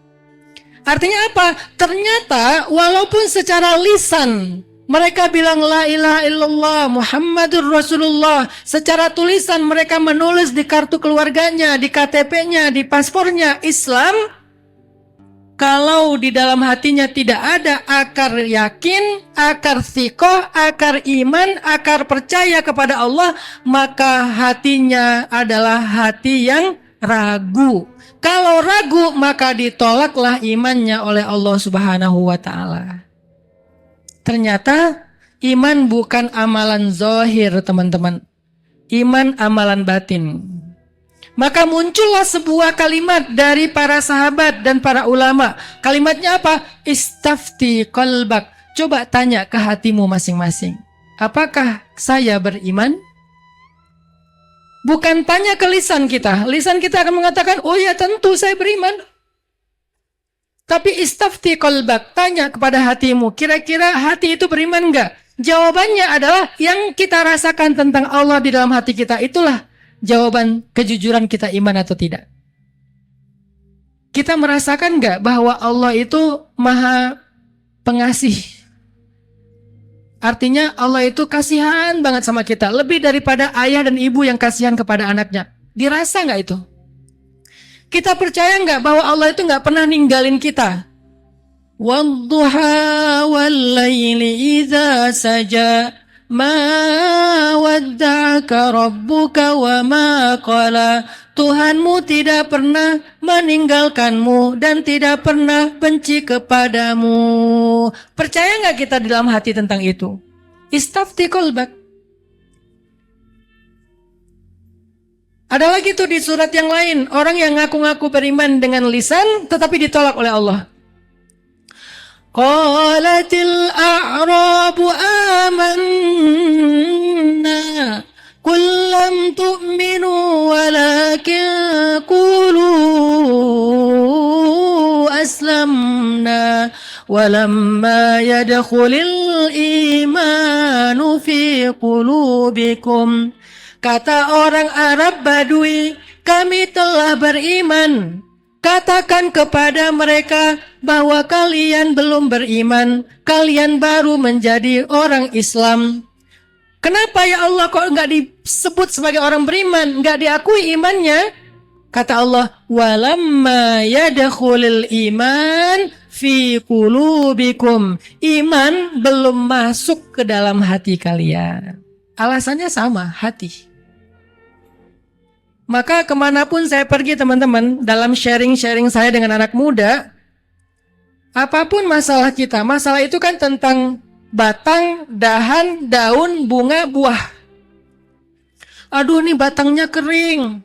Artinya apa? Ternyata walaupun secara lisan mereka bilang la ilaha illallah Muhammadur Rasulullah, secara tulisan mereka menulis di kartu keluarganya, di KTP-nya, di paspornya Islam, kalau di dalam hatinya tidak ada akar yakin, akar thiqah, akar iman, akar percaya kepada Allah, maka hatinya adalah hati yang ragu. Kalau ragu, maka ditolaklah imannya oleh Allah Subhanahu wa ta'ala. Ternyata iman bukan amalan zahir, teman-teman. Iman amalan batin. Maka muncullah sebuah kalimat dari para sahabat dan para ulama. Kalimatnya apa? Istafti qalbak. Coba tanya ke hatimu masing-masing. Apakah saya beriman? Bukan tanya ke lisan kita. Lisan kita akan mengatakan, oh ya tentu saya beriman. Tapi istafti qalbak, tanya kepada hatimu, kira-kira hati itu beriman enggak? Jawabannya adalah yang kita rasakan tentang Allah di dalam hati kita. Itulah jawaban kejujuran kita iman atau tidak. Kita merasakan nggak bahwa Allah itu maha pengasih? Artinya Allah itu kasihan banget sama kita. Lebih daripada ayah dan ibu yang kasihan kepada anaknya. Dirasa nggak itu? Kita percaya nggak bahwa Allah itu nggak pernah ninggalin kita? Wadduha wallayli idza saja ma wadda'aka rabbuka wa ma qala. Tuhanmu tidak pernah meninggalkanmu dan tidak pernah benci kepadamu. Percaya nggak kita di dalam hati tentang itu? Istafti qalbak. Ada lagi tuh di surat yang lain, orang yang ngaku-ngaku beriman dengan lisan tetapi ditolak oleh Allah. Qalatil a'rabu amanna qul lam tu'minu walakin qulu aslamna walamma yadkhulil imanu fi qulubikum. Kata orang Arab Badui, kami telah beriman. Katakan kepada mereka bahwa kalian belum beriman, kalian baru menjadi orang Islam. Kenapa ya Allah kok enggak disebut sebagai orang beriman, enggak diakui imannya? Kata Allah, walamma yadkhulul iman fi qulubikum. Iman belum masuk ke dalam hati kalian. Alasannya sama, hati. Maka kemanapun saya pergi teman-teman, dalam sharing-sharing saya dengan anak muda, apapun masalah kita, masalah itu kan tentang batang, dahan, daun, bunga, buah. Aduh nih batangnya kering,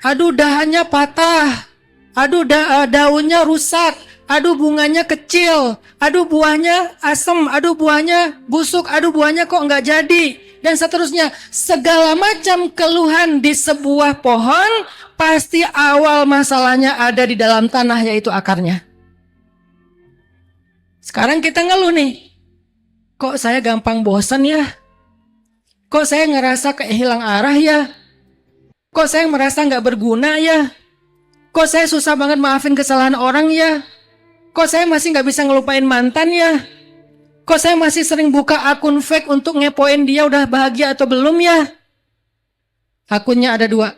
aduh dahannya patah, aduh daunnya rusak, aduh bunganya kecil, aduh buahnya asem, aduh buahnya busuk, aduh buahnya kok nggak jadi. Dan seterusnya, segala macam keluhan di sebuah pohon, pasti awal masalahnya ada di dalam tanah, yaitu akarnya. Sekarang kita ngeluh nih, kok saya gampang bosan ya? Kok saya ngerasa kayak hilang arah ya? Kok saya merasa nggak berguna ya? Kok saya susah banget maafin kesalahan orang ya? Kok saya masih nggak bisa ngelupain mantan ya? Kok saya masih sering buka akun fake untuk ngepoin dia udah bahagia atau belum ya? Akunnya ada 2.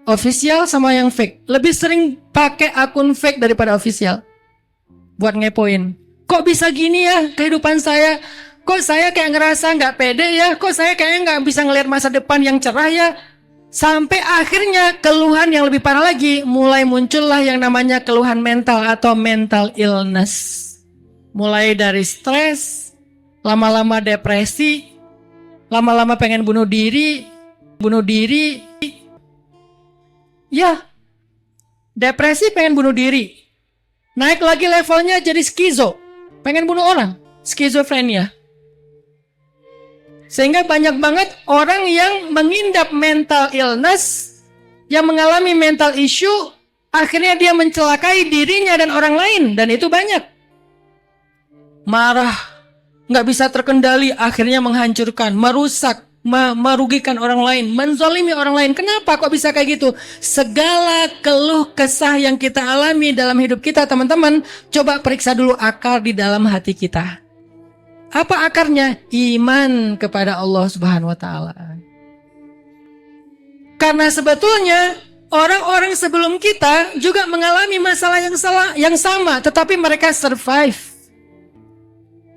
Official sama yang fake. Lebih sering pakai akun fake daripada official buat ngepoin. Kok bisa gini ya kehidupan saya? Kok saya kayak ngerasa nggak pede ya? Kok saya kayaknya nggak bisa ngelihat masa depan yang cerah ya? Sampai akhirnya keluhan yang lebih parah lagi. Mulai muncullah yang namanya keluhan mental atau mental illness. Mulai dari stres, lama-lama depresi, lama-lama pengen bunuh diri. Ya, depresi pengen bunuh diri. Naik lagi levelnya jadi skizo, pengen bunuh orang, skizofrenia. Sehingga banyak banget orang yang mengidap mental illness, yang mengalami mental issue, akhirnya dia mencelakai dirinya dan orang lain, dan itu banyak. Marah, nggak bisa terkendali, akhirnya menghancurkan, merusak, merugikan orang lain, menzalimi orang lain. Kenapa kok bisa kayak gitu? Segala keluh kesah yang kita alami dalam hidup kita, teman-teman, coba periksa dulu akar di dalam hati kita. Apa akarnya? Iman kepada Allah Subhanahu wa Ta'ala. Karena sebetulnya orang-orang sebelum kita juga mengalami masalah yang sama, tetapi mereka survive.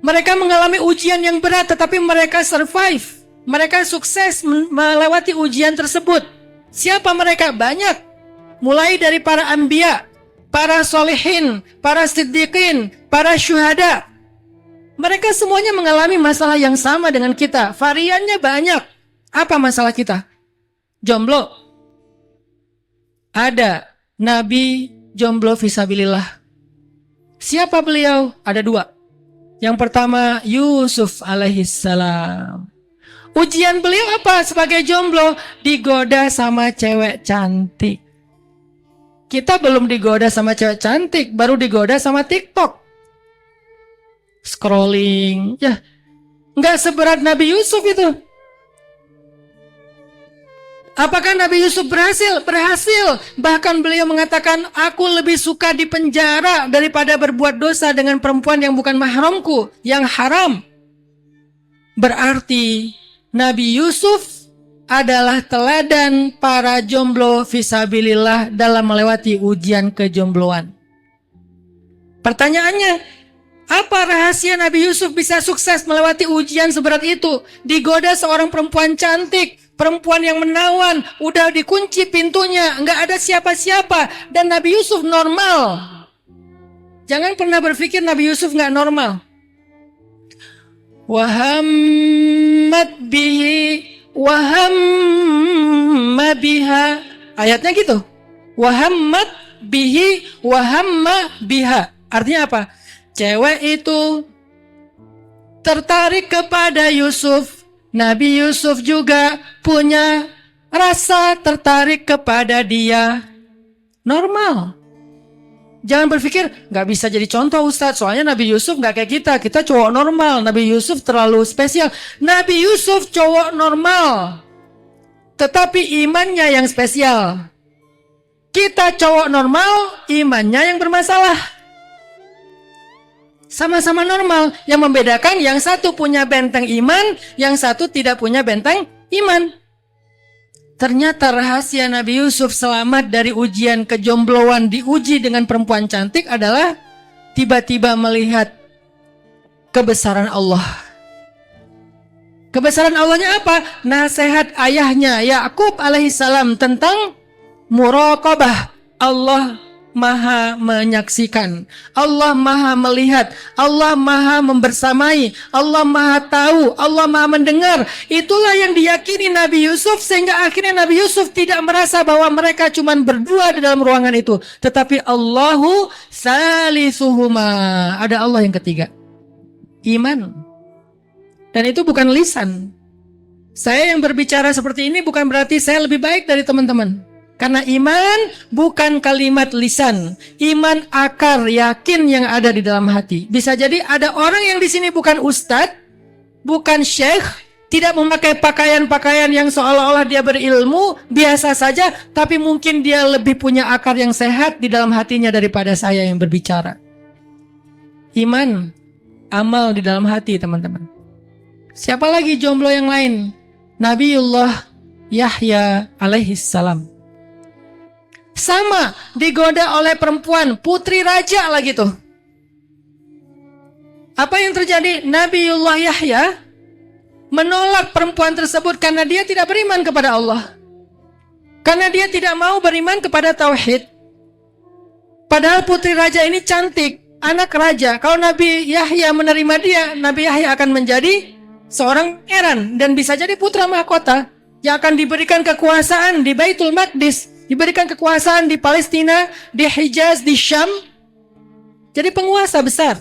Mereka mengalami ujian yang berat, tetapi mereka survive. Mereka sukses melewati ujian tersebut. Siapa mereka? Banyak. Mulai dari para anbiya, para solehin, para siddiqin, para syuhada. Mereka semuanya mengalami masalah yang sama dengan kita. Variannya banyak. Apa masalah kita? Jomblo. Ada Nabi jomblo fisabilillah. Siapa beliau? Ada 2. Yang pertama Yusuf alaihissalam. Ujian beliau apa sebagai jomblo? Digoda sama cewek cantik. Kita belum digoda sama cewek cantik, baru digoda sama TikTok. Scrolling, ya. Nggak seberat Nabi Yusuf itu. Apakah Nabi Yusuf berhasil? Berhasil. Bahkan beliau mengatakan, aku lebih suka di penjara daripada berbuat dosa dengan perempuan yang bukan mahramku, yang haram. Berarti Nabi Yusuf adalah teladan para jomblo fisabilillah dalam melewati ujian kejombloan. Pertanyaannya, apa rahasia Nabi Yusuf bisa sukses melewati ujian seberat itu? Digoda seorang perempuan cantik, perempuan yang menawan, udah dikunci pintunya, nggak ada siapa-siapa, dan Nabi Yusuf normal. Jangan pernah berpikir Nabi Yusuf nggak normal. Wahammat bihi wahamma biha. Ayatnya gitu. Wahammat bihi wahamma biha. Artinya apa? Cewek itu tertarik kepada Yusuf. Nabi Yusuf juga punya rasa tertarik kepada dia. Normal. Jangan berpikir, gak bisa jadi contoh Ustadz, soalnya Nabi Yusuf gak kayak kita. Kita cowok normal, Nabi Yusuf terlalu spesial. Nabi Yusuf cowok normal, tetapi imannya yang spesial. Kita cowok normal, imannya yang bermasalah. Sama-sama normal, yang membedakan yang satu punya benteng iman, yang satu tidak punya benteng iman. Ternyata rahasia Nabi Yusuf selamat dari ujian kejombloan, diuji dengan perempuan cantik adalah tiba-tiba melihat kebesaran Allah. Kebesaran Allahnya apa? Nasihat ayahnya Yakub alaihissalam tentang muraqabah. Allah Maha menyaksikan, Allah Maha melihat, Allah Maha membersamai, Allah Maha tahu, Allah Maha mendengar. Itulah yang diyakini Nabi Yusuf, sehingga akhirnya Nabi Yusuf tidak merasa bahwa mereka cuma berdua di dalam ruangan itu, tetapi Allahu salisuhuma, ada Allah yang ketiga. Iman. Dan itu bukan lisan. Saya yang berbicara seperti ini bukan berarti saya lebih baik dari teman-teman. Karena iman bukan kalimat lisan, iman akar yakin yang ada di dalam hati. Bisa jadi ada orang yang di sini bukan ustadz, bukan syekh, tidak memakai pakaian-pakaian yang seolah-olah dia berilmu, biasa saja, tapi mungkin dia lebih punya akar yang sehat di dalam hatinya daripada saya yang berbicara. Iman, amal di dalam hati, teman-teman. Siapa lagi jomblo yang lain? Nabiullah Yahya alaihissalam. Sama, digoda oleh perempuan, putri raja lagi tuh. Apa yang terjadi? Nabiullah Yahya menolak perempuan tersebut karena dia tidak beriman kepada Allah. Karena dia tidak mau beriman kepada tauhid. Padahal putri raja ini cantik, anak raja. Kalau Nabi Yahya menerima dia, Nabi Yahya akan menjadi seorang pangeran dan bisa jadi putra mahkota yang akan diberikan kekuasaan di Baitul Maqdis. Diberikan kekuasaan di Palestina, di Hijaz, di Syam. Jadi penguasa besar.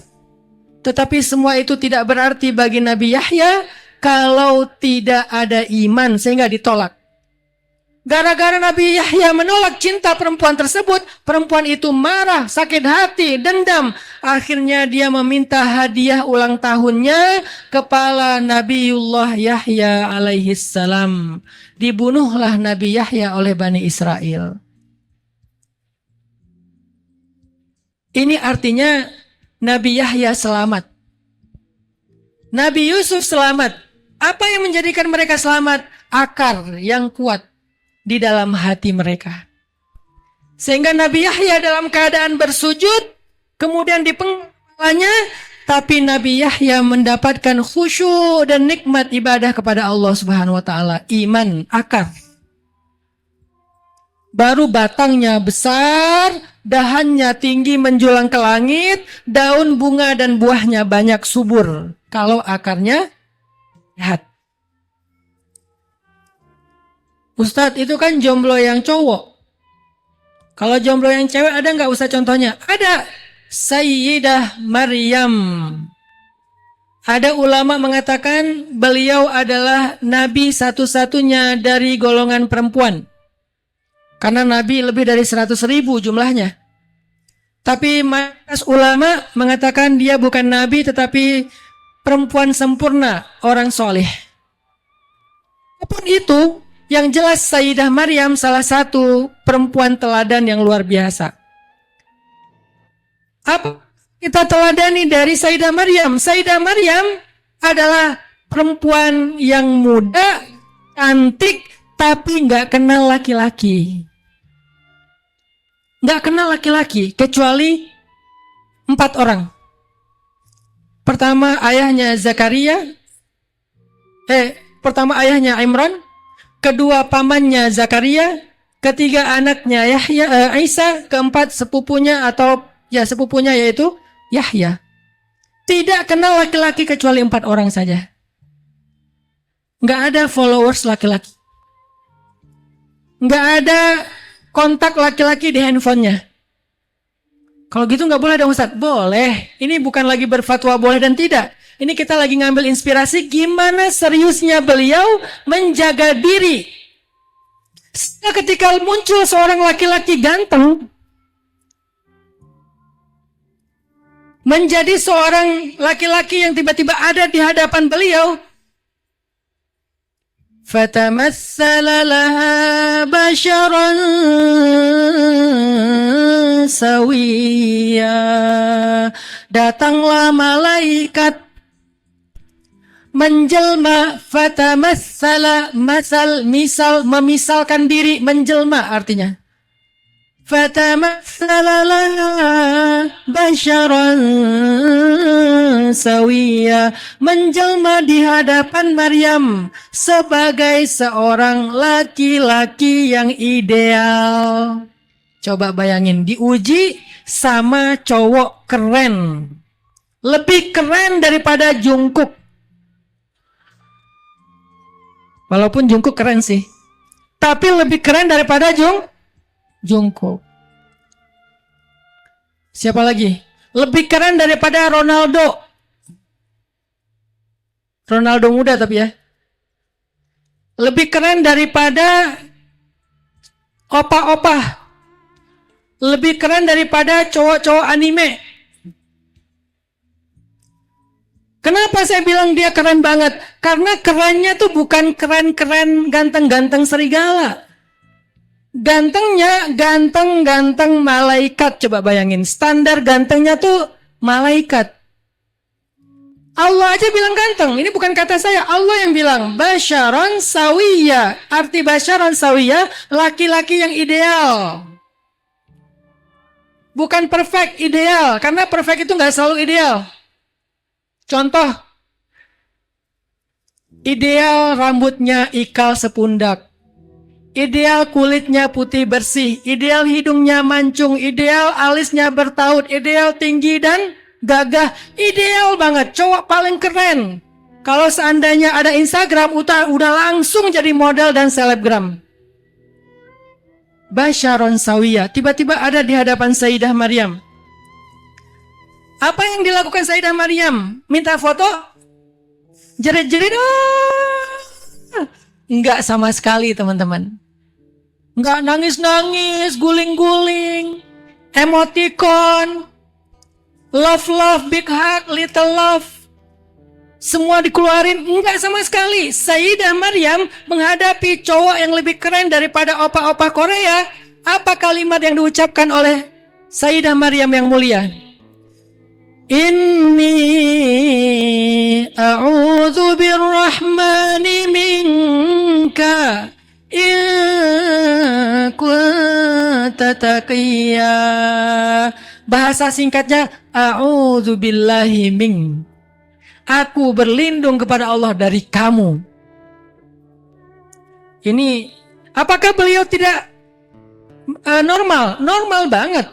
Tetapi semua itu tidak berarti bagi Nabi Yahya kalau tidak ada iman sehingga ditolak. Gara-gara Nabi Yahya menolak cinta perempuan tersebut, perempuan itu marah, sakit hati, dendam. Akhirnya dia meminta hadiah ulang tahunnya kepala Nabiullah Yahya alaihissalam. Dibunuhlah Nabi Yahya oleh Bani Israel. Ini artinya Nabi Yahya selamat. Nabi Yusuf selamat. Apa yang menjadikan mereka selamat? Akar yang kuat di dalam hati mereka. Sehingga Nabi Yahya dalam keadaan bersujud, kemudian dipenggalanya, tapi Nabi Yahya mendapatkan khusyuk dan nikmat ibadah kepada Allah Subhanahu wa taala. Iman, akar. Baru batangnya besar, dahannya tinggi menjulang ke langit, daun bunga dan buahnya banyak subur. Kalau akarnya sehat. Ustadz, itu kan jomblo yang cowok. Kalau jomblo yang cewek ada nggak usah contohnya? Ada. Sayyidah Maryam. Ada ulama mengatakan beliau adalah nabi satu-satunya dari golongan perempuan. Karena nabi lebih dari 100.000 jumlahnya. Tapi mayoritas ulama mengatakan dia bukan nabi tetapi perempuan sempurna, orang soleh. Apapun itu, yang jelas Sayyidah Maryam salah satu perempuan teladan yang luar biasa. Apa kita teladani dari Sayyidah Maryam? Sayyidah Maryam adalah perempuan yang muda, cantik, tapi nggak kenal laki-laki. Nggak kenal laki-laki, kecuali 4 orang. Pertama ayahnya Zakaria, pertama ayahnya Imran, kedua pamannya Zakaria, ketiga anaknya Yahya, Isa, keempat sepupunya sepupunya yaitu Yahya. Tidak kenal laki-laki kecuali 4 orang saja. Nggak ada followers laki-laki. Nggak ada kontak laki-laki di handphonenya. Kalau gitu nggak boleh dong Ustaz? Boleh. Ini bukan lagi berfatwa boleh dan tidak. Ini kita lagi ngambil inspirasi gimana seriusnya beliau menjaga diri. Ketika muncul seorang laki-laki ganteng, menjadi seorang laki-laki yang tiba-tiba ada di hadapan beliau, fatamassala laha basharan sawiya. Datanglah malaikat menjelma, fatamassala, misal, memisalkan diri, menjelma artinya. Fatamassala laha basharan sawiya, menjelma di hadapan Maryam sebagai seorang laki-laki yang ideal. Coba bayangin, diuji sama cowok keren. Lebih keren daripada Jungkook. Walaupun Jungkook keren sih, tapi lebih keren daripada Jungkook. Siapa lagi? Lebih keren daripada Ronaldo. Ronaldo muda tapi ya. Lebih keren daripada opa-opa. Lebih keren daripada cowok-cowok anime. Kenapa saya bilang dia keren banget? Karena kerennya tuh bukan keren-keren ganteng-ganteng serigala. Gantengnya ganteng-ganteng malaikat. Coba bayangin, standar gantengnya tuh malaikat. Allah aja bilang ganteng. Ini bukan kata saya, Allah yang bilang basyaron sawiya. Arti basyaron sawiya, laki-laki yang ideal. Bukan perfect, ideal. Karena perfect itu gak selalu ideal. Contoh, ideal rambutnya ikal sepundak, ideal kulitnya putih bersih, ideal hidungnya mancung, ideal alisnya bertaut, ideal tinggi dan gagah, ideal banget, cowok paling keren. Kalau seandainya ada Instagram, udah langsung jadi model dan selebgram. Basyaron sawiya, tiba-tiba ada di hadapan Sayyidah Maryam. Apa yang dilakukan Sayyidah Maryam? Minta foto? Jerit-jerit? Enggak sama sekali teman-teman. Enggak nangis-nangis, guling-guling, emoticon, love, big hug, little love. Semua dikeluarin, enggak sama sekali. Sayyidah Maryam menghadapi cowok yang lebih keren daripada opa-opa Korea. Apa kalimat yang diucapkan oleh Sayyidah Maryam yang mulia? Inni a'udzu birrahmani minka in kunta taqiyya. Bahasa singkatnya, a'udzu billahi min. Aku berlindung kepada Allah dari kamu. Ini, apakah beliau tidak normal? Normal banget.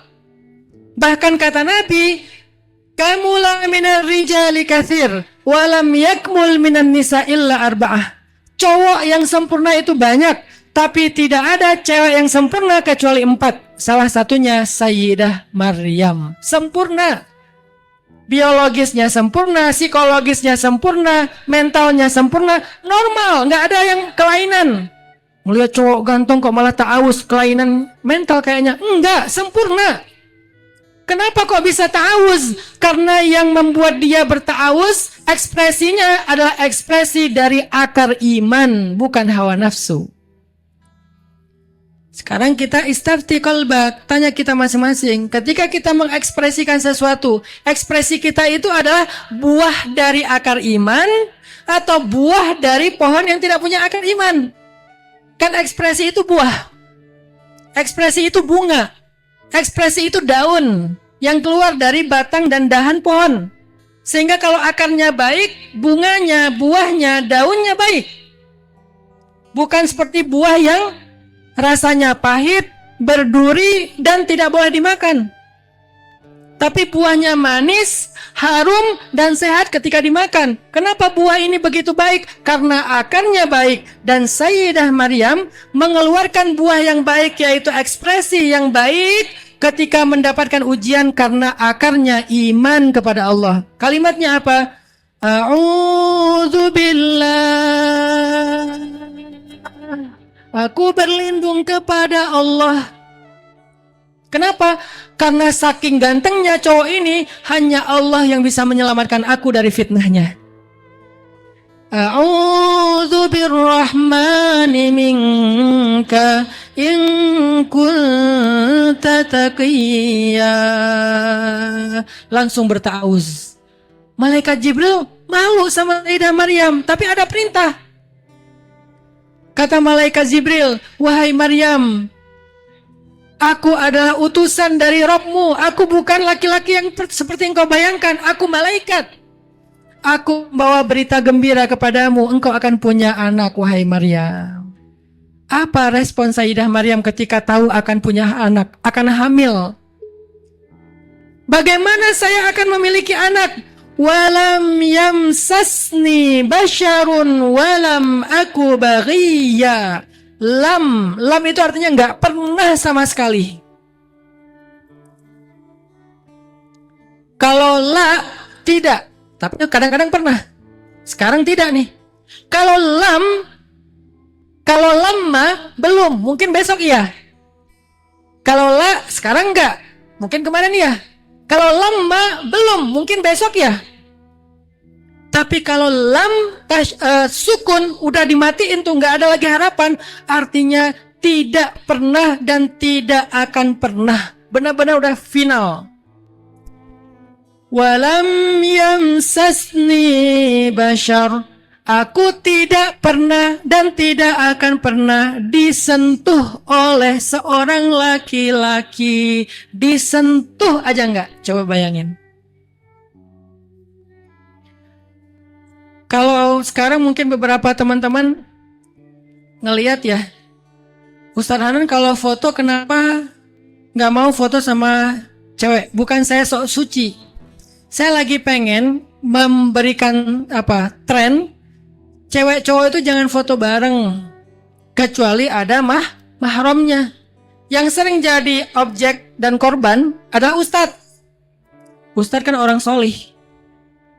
Bahkan kata Nabi, kamula minar rijali katsir walam yakmul minan nisa illa arba'ah. Cowok yang sempurna itu banyak, tapi tidak ada cewek yang sempurna kecuali 4. Salah satunya Sayyidah Maryam. Sempurna. Biologisnya sempurna, psikologisnya sempurna, mentalnya sempurna, normal, nggak ada yang kelainan. Melihat cowok ganteng kok malah ta'awus, kelainan mental kayaknya. Enggak, sempurna. Kenapa kok bisa ta'awuz? Karena yang membuat dia berta'awuz, ekspresinya adalah ekspresi dari akar iman, bukan hawa nafsu. Sekarang kita istafti qalbak, tanya kita masing-masing. Ketika kita mengekspresikan sesuatu, ekspresi kita itu adalah buah dari akar iman atau buah dari pohon yang tidak punya akar iman. Kan ekspresi itu buah. Ekspresi itu bunga. Ekspresi itu daun yang keluar dari batang dan dahan pohon. Sehingga kalau akarnya baik, bunganya, buahnya, daunnya baik. Bukan seperti buah yang rasanya pahit, berduri, dan tidak boleh dimakan. Tapi buahnya manis, harum, dan sehat ketika dimakan. Kenapa buah ini begitu baik? Karena akarnya baik. Dan Sayyidah Maryam mengeluarkan buah yang baik, yaitu ekspresi yang baik ketika mendapatkan ujian karena akarnya iman kepada Allah. Kalimatnya apa? A'udzubillah. Aku berlindung kepada Allah. Kenapa? Karena saking gantengnya cowok ini, hanya Allah yang bisa menyelamatkan aku dari fitnahnya. A'udzu birrahmani minka in kunta taqiyya. Langsung berta'awuz. Malaikat Jibril malu sama Sayyidah Maryam, tapi ada perintah. Kata malaikat Jibril, wahai Maryam, aku adalah utusan dari Rabbmu. Aku bukan laki-laki yang seperti engkau bayangkan. Aku malaikat. Aku bawa berita gembira kepadamu. Engkau akan punya anak, wahai Maryam. Apa respon Sayyidah Maryam ketika tahu akan punya anak, akan hamil? Bagaimana saya akan memiliki anak? Walam yamsasni basyarun walam aku baghiya. Lam itu artinya nggak pernah sama sekali. Kalau la, tidak. Tapi kadang-kadang pernah. Sekarang tidak nih. Kalau lamma, belum. Mungkin besok iya. Kalau la, sekarang enggak. Mungkin kemarin iya. Kalau lamma, belum. Mungkin besok ya. Tapi kalau sukun udah dimatiin tuh, nggak ada lagi harapan, artinya tidak pernah dan tidak akan pernah. Benar-benar udah final. Walam yamsasni bashar. Aku tidak pernah dan tidak akan pernah disentuh oleh seorang laki-laki. Disentuh aja nggak? Coba bayangin. Kalau sekarang mungkin beberapa teman-teman ngelihat ya, Ustadz Hanan kalau foto kenapa nggak mau foto sama cewek? Bukan saya sok suci. Saya lagi pengen memberikan tren cewek cowok itu jangan foto bareng kecuali ada mahramnya. Yang sering jadi objek dan korban adalah Ustadz. Ustadz kan orang solih.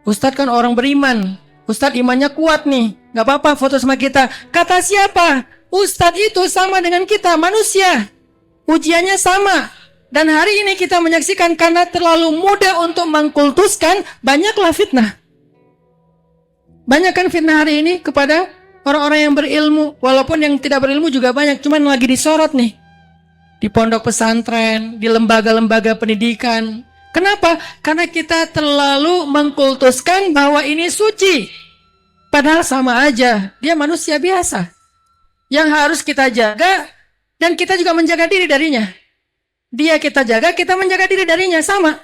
Ustadz kan orang beriman. Ustadz imannya kuat nih, gak apa-apa foto sama kita. Kata siapa? Ustadz itu sama dengan kita, manusia. Ujiannya sama. Dan hari ini kita menyaksikan karena terlalu mudah untuk mengkultuskan, banyaklah fitnah. Banyak kan fitnah hari ini kepada orang-orang yang berilmu. Walaupun yang tidak berilmu juga banyak, cuman lagi disorot nih. Di pondok pesantren, di lembaga-lembaga pendidikan. Kenapa? Karena kita terlalu mengkultuskan bahwa ini suci. Padahal sama aja, dia manusia biasa. Yang harus kita jaga, dan kita juga menjaga diri darinya. Dia kita jaga, kita menjaga diri darinya, sama.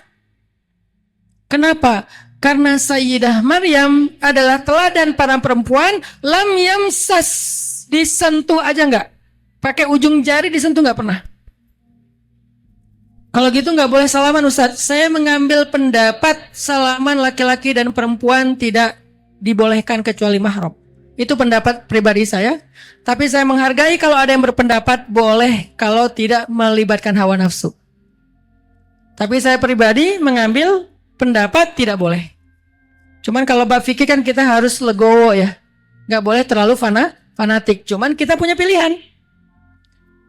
Kenapa? Karena Sayyidah Maryam adalah teladan para perempuan, lam yamsas, disentuh aja enggak. Pakai ujung jari disentuh enggak pernah. Kalau gitu nggak boleh salaman Ustadz. Saya mengambil pendapat salaman laki-laki dan perempuan tidak dibolehkan kecuali mahram. Itu pendapat pribadi saya. Tapi saya menghargai kalau ada yang berpendapat boleh kalau tidak melibatkan hawa nafsu. Tapi saya pribadi mengambil pendapat tidak boleh. Cuman kalau bab fikih kan kita harus legowo ya. Nggak boleh terlalu fanatik. Cuman kita punya pilihan.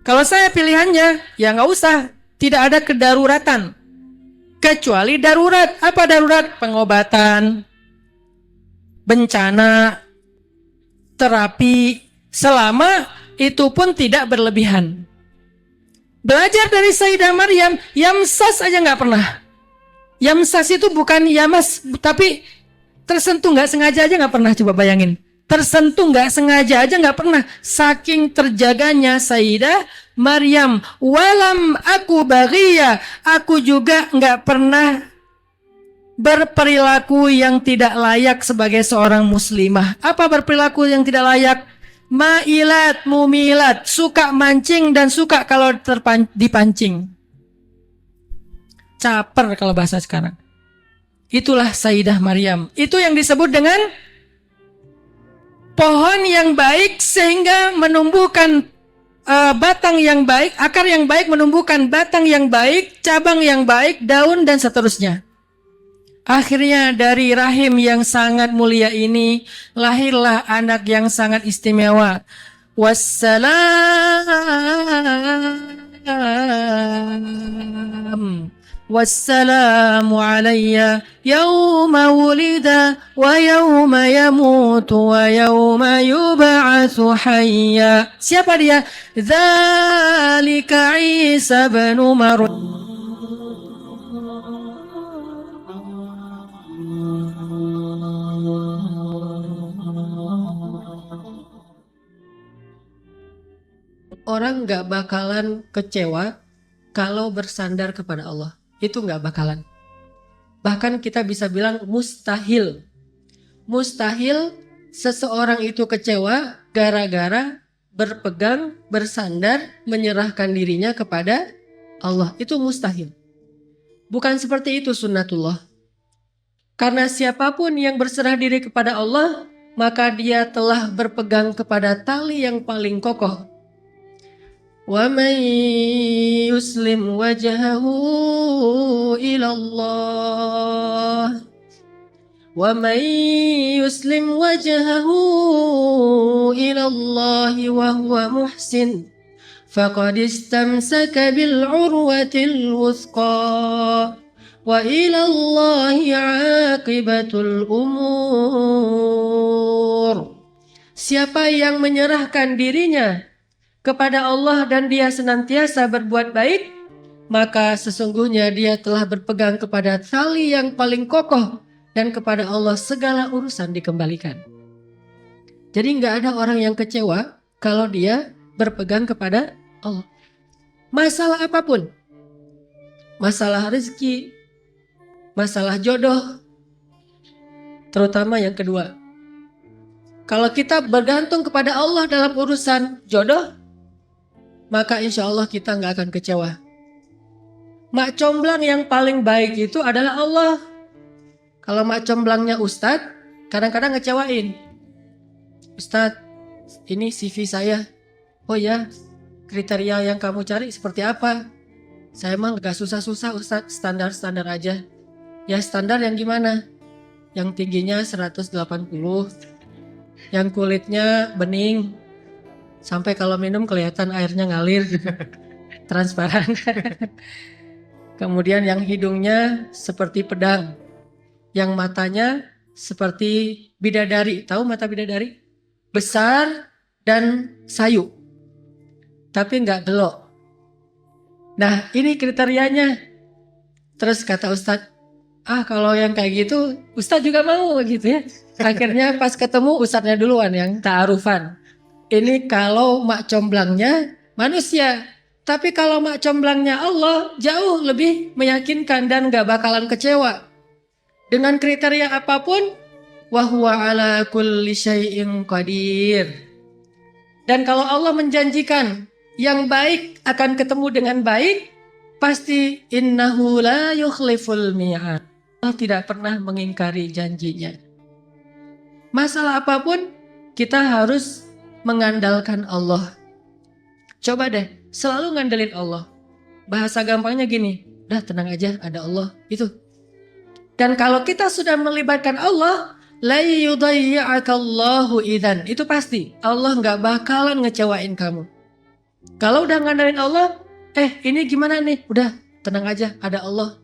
Kalau saya pilihannya ya nggak usah. Tidak ada kedaruratan. kecuali darurat. Apa darurat? Pengobatan, bencana, terapi, selama itu pun tidak berlebihan. Belajar dari Sayyidah Maryam, yamsas aja nggak pernah. Yamsas itu bukan yamas, tapi tersentuh nggak sengaja aja nggak pernah. Coba bayangin, tersentuh nggak sengaja aja nggak pernah. Saking terjaganya Sayyidah Maryam. Walam aku baghiyah, aku juga nggak pernah berperilaku yang tidak layak sebagai seorang muslimah. Apa berperilaku yang tidak layak? Ma'ilat, mumilat, suka mancing dan suka kalau dipancing. Caper kalau bahasa sekarang. Itulah Sayyidah Maryam. Itu yang disebut dengan pohon yang baik sehingga menumbuhkan batang yang baik, akar yang baik menumbuhkan batang yang baik, cabang yang baik, daun dan seterusnya. Akhirnya dari rahim yang sangat mulia ini lahirlah anak yang sangat istimewa. Wassalamu alayya yawma wulida wa yawma yamutu wa yawma yub'atsu hayya. Siapa dia? Dzalika Isa bin Maryam. Orang gak bakalan kecewa kalau bersandar kepada Allah. Itu gak bakalan. Bahkan kita bisa bilang mustahil. Mustahil seseorang itu kecewa gara-gara berpegang, bersandar, menyerahkan dirinya kepada Allah. Itu mustahil. Bukan seperti itu sunnatullah. Karena siapapun yang berserah diri kepada Allah, maka dia telah berpegang kepada tali yang paling kokoh. وَمَنْ يُسْلِمْ وَجْهَهُ إِلَى اللَّهِ وَمَنْ يُسْلِمْ وَجْهَهُ إِلَى اللَّهِ وَهُوَ مُحْسِنٌ فَقَدِ اسْتَمْسَكَ بِالْعُرْوَةِ الْوُثْقَى وَإِلَى اللَّهِ عَاقِبَةُ الْأُمُورِ. Siapa yang menyerahkan dirinya kepada Allah dan dia senantiasa berbuat baik, maka sesungguhnya dia telah berpegang kepada tali yang paling kokoh dan kepada Allah segala urusan dikembalikan. Jadi nggak ada orang yang kecewa kalau dia berpegang kepada Allah. Masalah apapun, masalah rezeki, masalah jodoh, terutama yang kedua. Kalau kita bergantung kepada Allah dalam urusan jodoh, maka insya Allah kita nggak akan kecewa. Mak comblang yang paling baik itu adalah Allah. Kalau mak comblangnya Ustadz, kadang-kadang ngecewain. Ustadz, ini CV saya. Oh ya, kriteria yang kamu cari seperti apa? Saya emang gak susah-susah Ustadz, standar-standar aja. Ya standar yang gimana? Yang tingginya 180, yang kulitnya bening, sampai kalau minum kelihatan airnya ngalir, transparan. Kemudian yang hidungnya seperti pedang, yang matanya seperti bidadari. Tahu mata bidadari? Besar dan sayu, tapi nggak gelok. Nah ini kriterianya. Terus kata Ustadz, kalau yang kayak gitu Ustadz juga mau gitu ya. Akhirnya pas ketemu Ustadznya duluan yang ta'arufan. Ini kalau mak comblangnya manusia. Tapi kalau mak comblangnya Allah jauh lebih meyakinkan dan gak bakalan kecewa. Dengan kriteria apapun, wa huwa ala kulli syai'in qadir. Dan kalau Allah menjanjikan yang baik akan ketemu dengan baik, pasti innahu la yukhliful mi'ad. Allah tidak pernah mengingkari janjinya. Masalah apapun kita harus mengandalkan Allah. Coba deh, selalu ngandelin Allah. Bahasa gampangnya gini, udah tenang aja, ada Allah, itu. Dan kalau kita sudah melibatkan Allah, la yudayyi'akallahu idzan, itu pasti Allah nggak bakalan ngecewain kamu. Kalau udah ngandelin Allah, ini gimana nih? Udah tenang aja, ada Allah.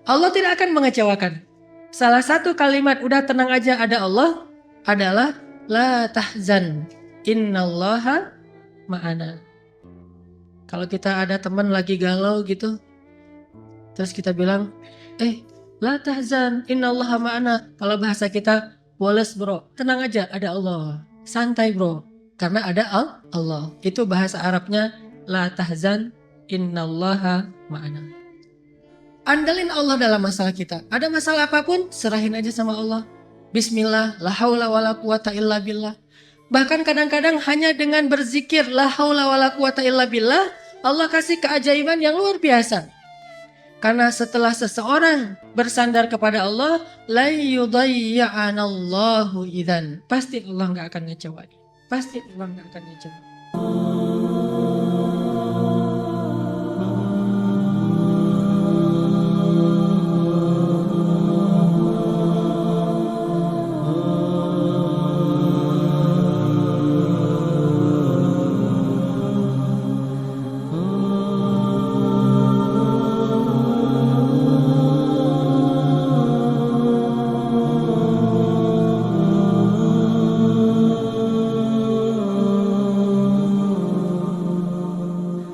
Allah tidak akan mengecewakan. Salah satu kalimat udah tenang aja ada Allah adalah la tahzan innallaha ma'ana. Kalau kita ada teman lagi galau gitu, terus kita bilang, la tahzan innallaha ma'ana. Kalau bahasa kita, woles bro, tenang aja ada Allah. Santai bro, karena ada Allah. Itu bahasa Arabnya la tahzan innallaha ma'ana. Andalin Allah dalam masalah kita. Ada masalah apapun, serahin aja sama Allah. Bismillah, la haula wala quwata illa billah. Bahkan kadang-kadang hanya dengan berzikir la haula wala quwata illa billah, Allah kasih keajaiban yang luar biasa. Karena setelah seseorang bersandar kepada Allah, la yudayya'anallahu idzan. Pasti Allah nggak akan ngecewain. Pasti Allah nggak akan ngecewain.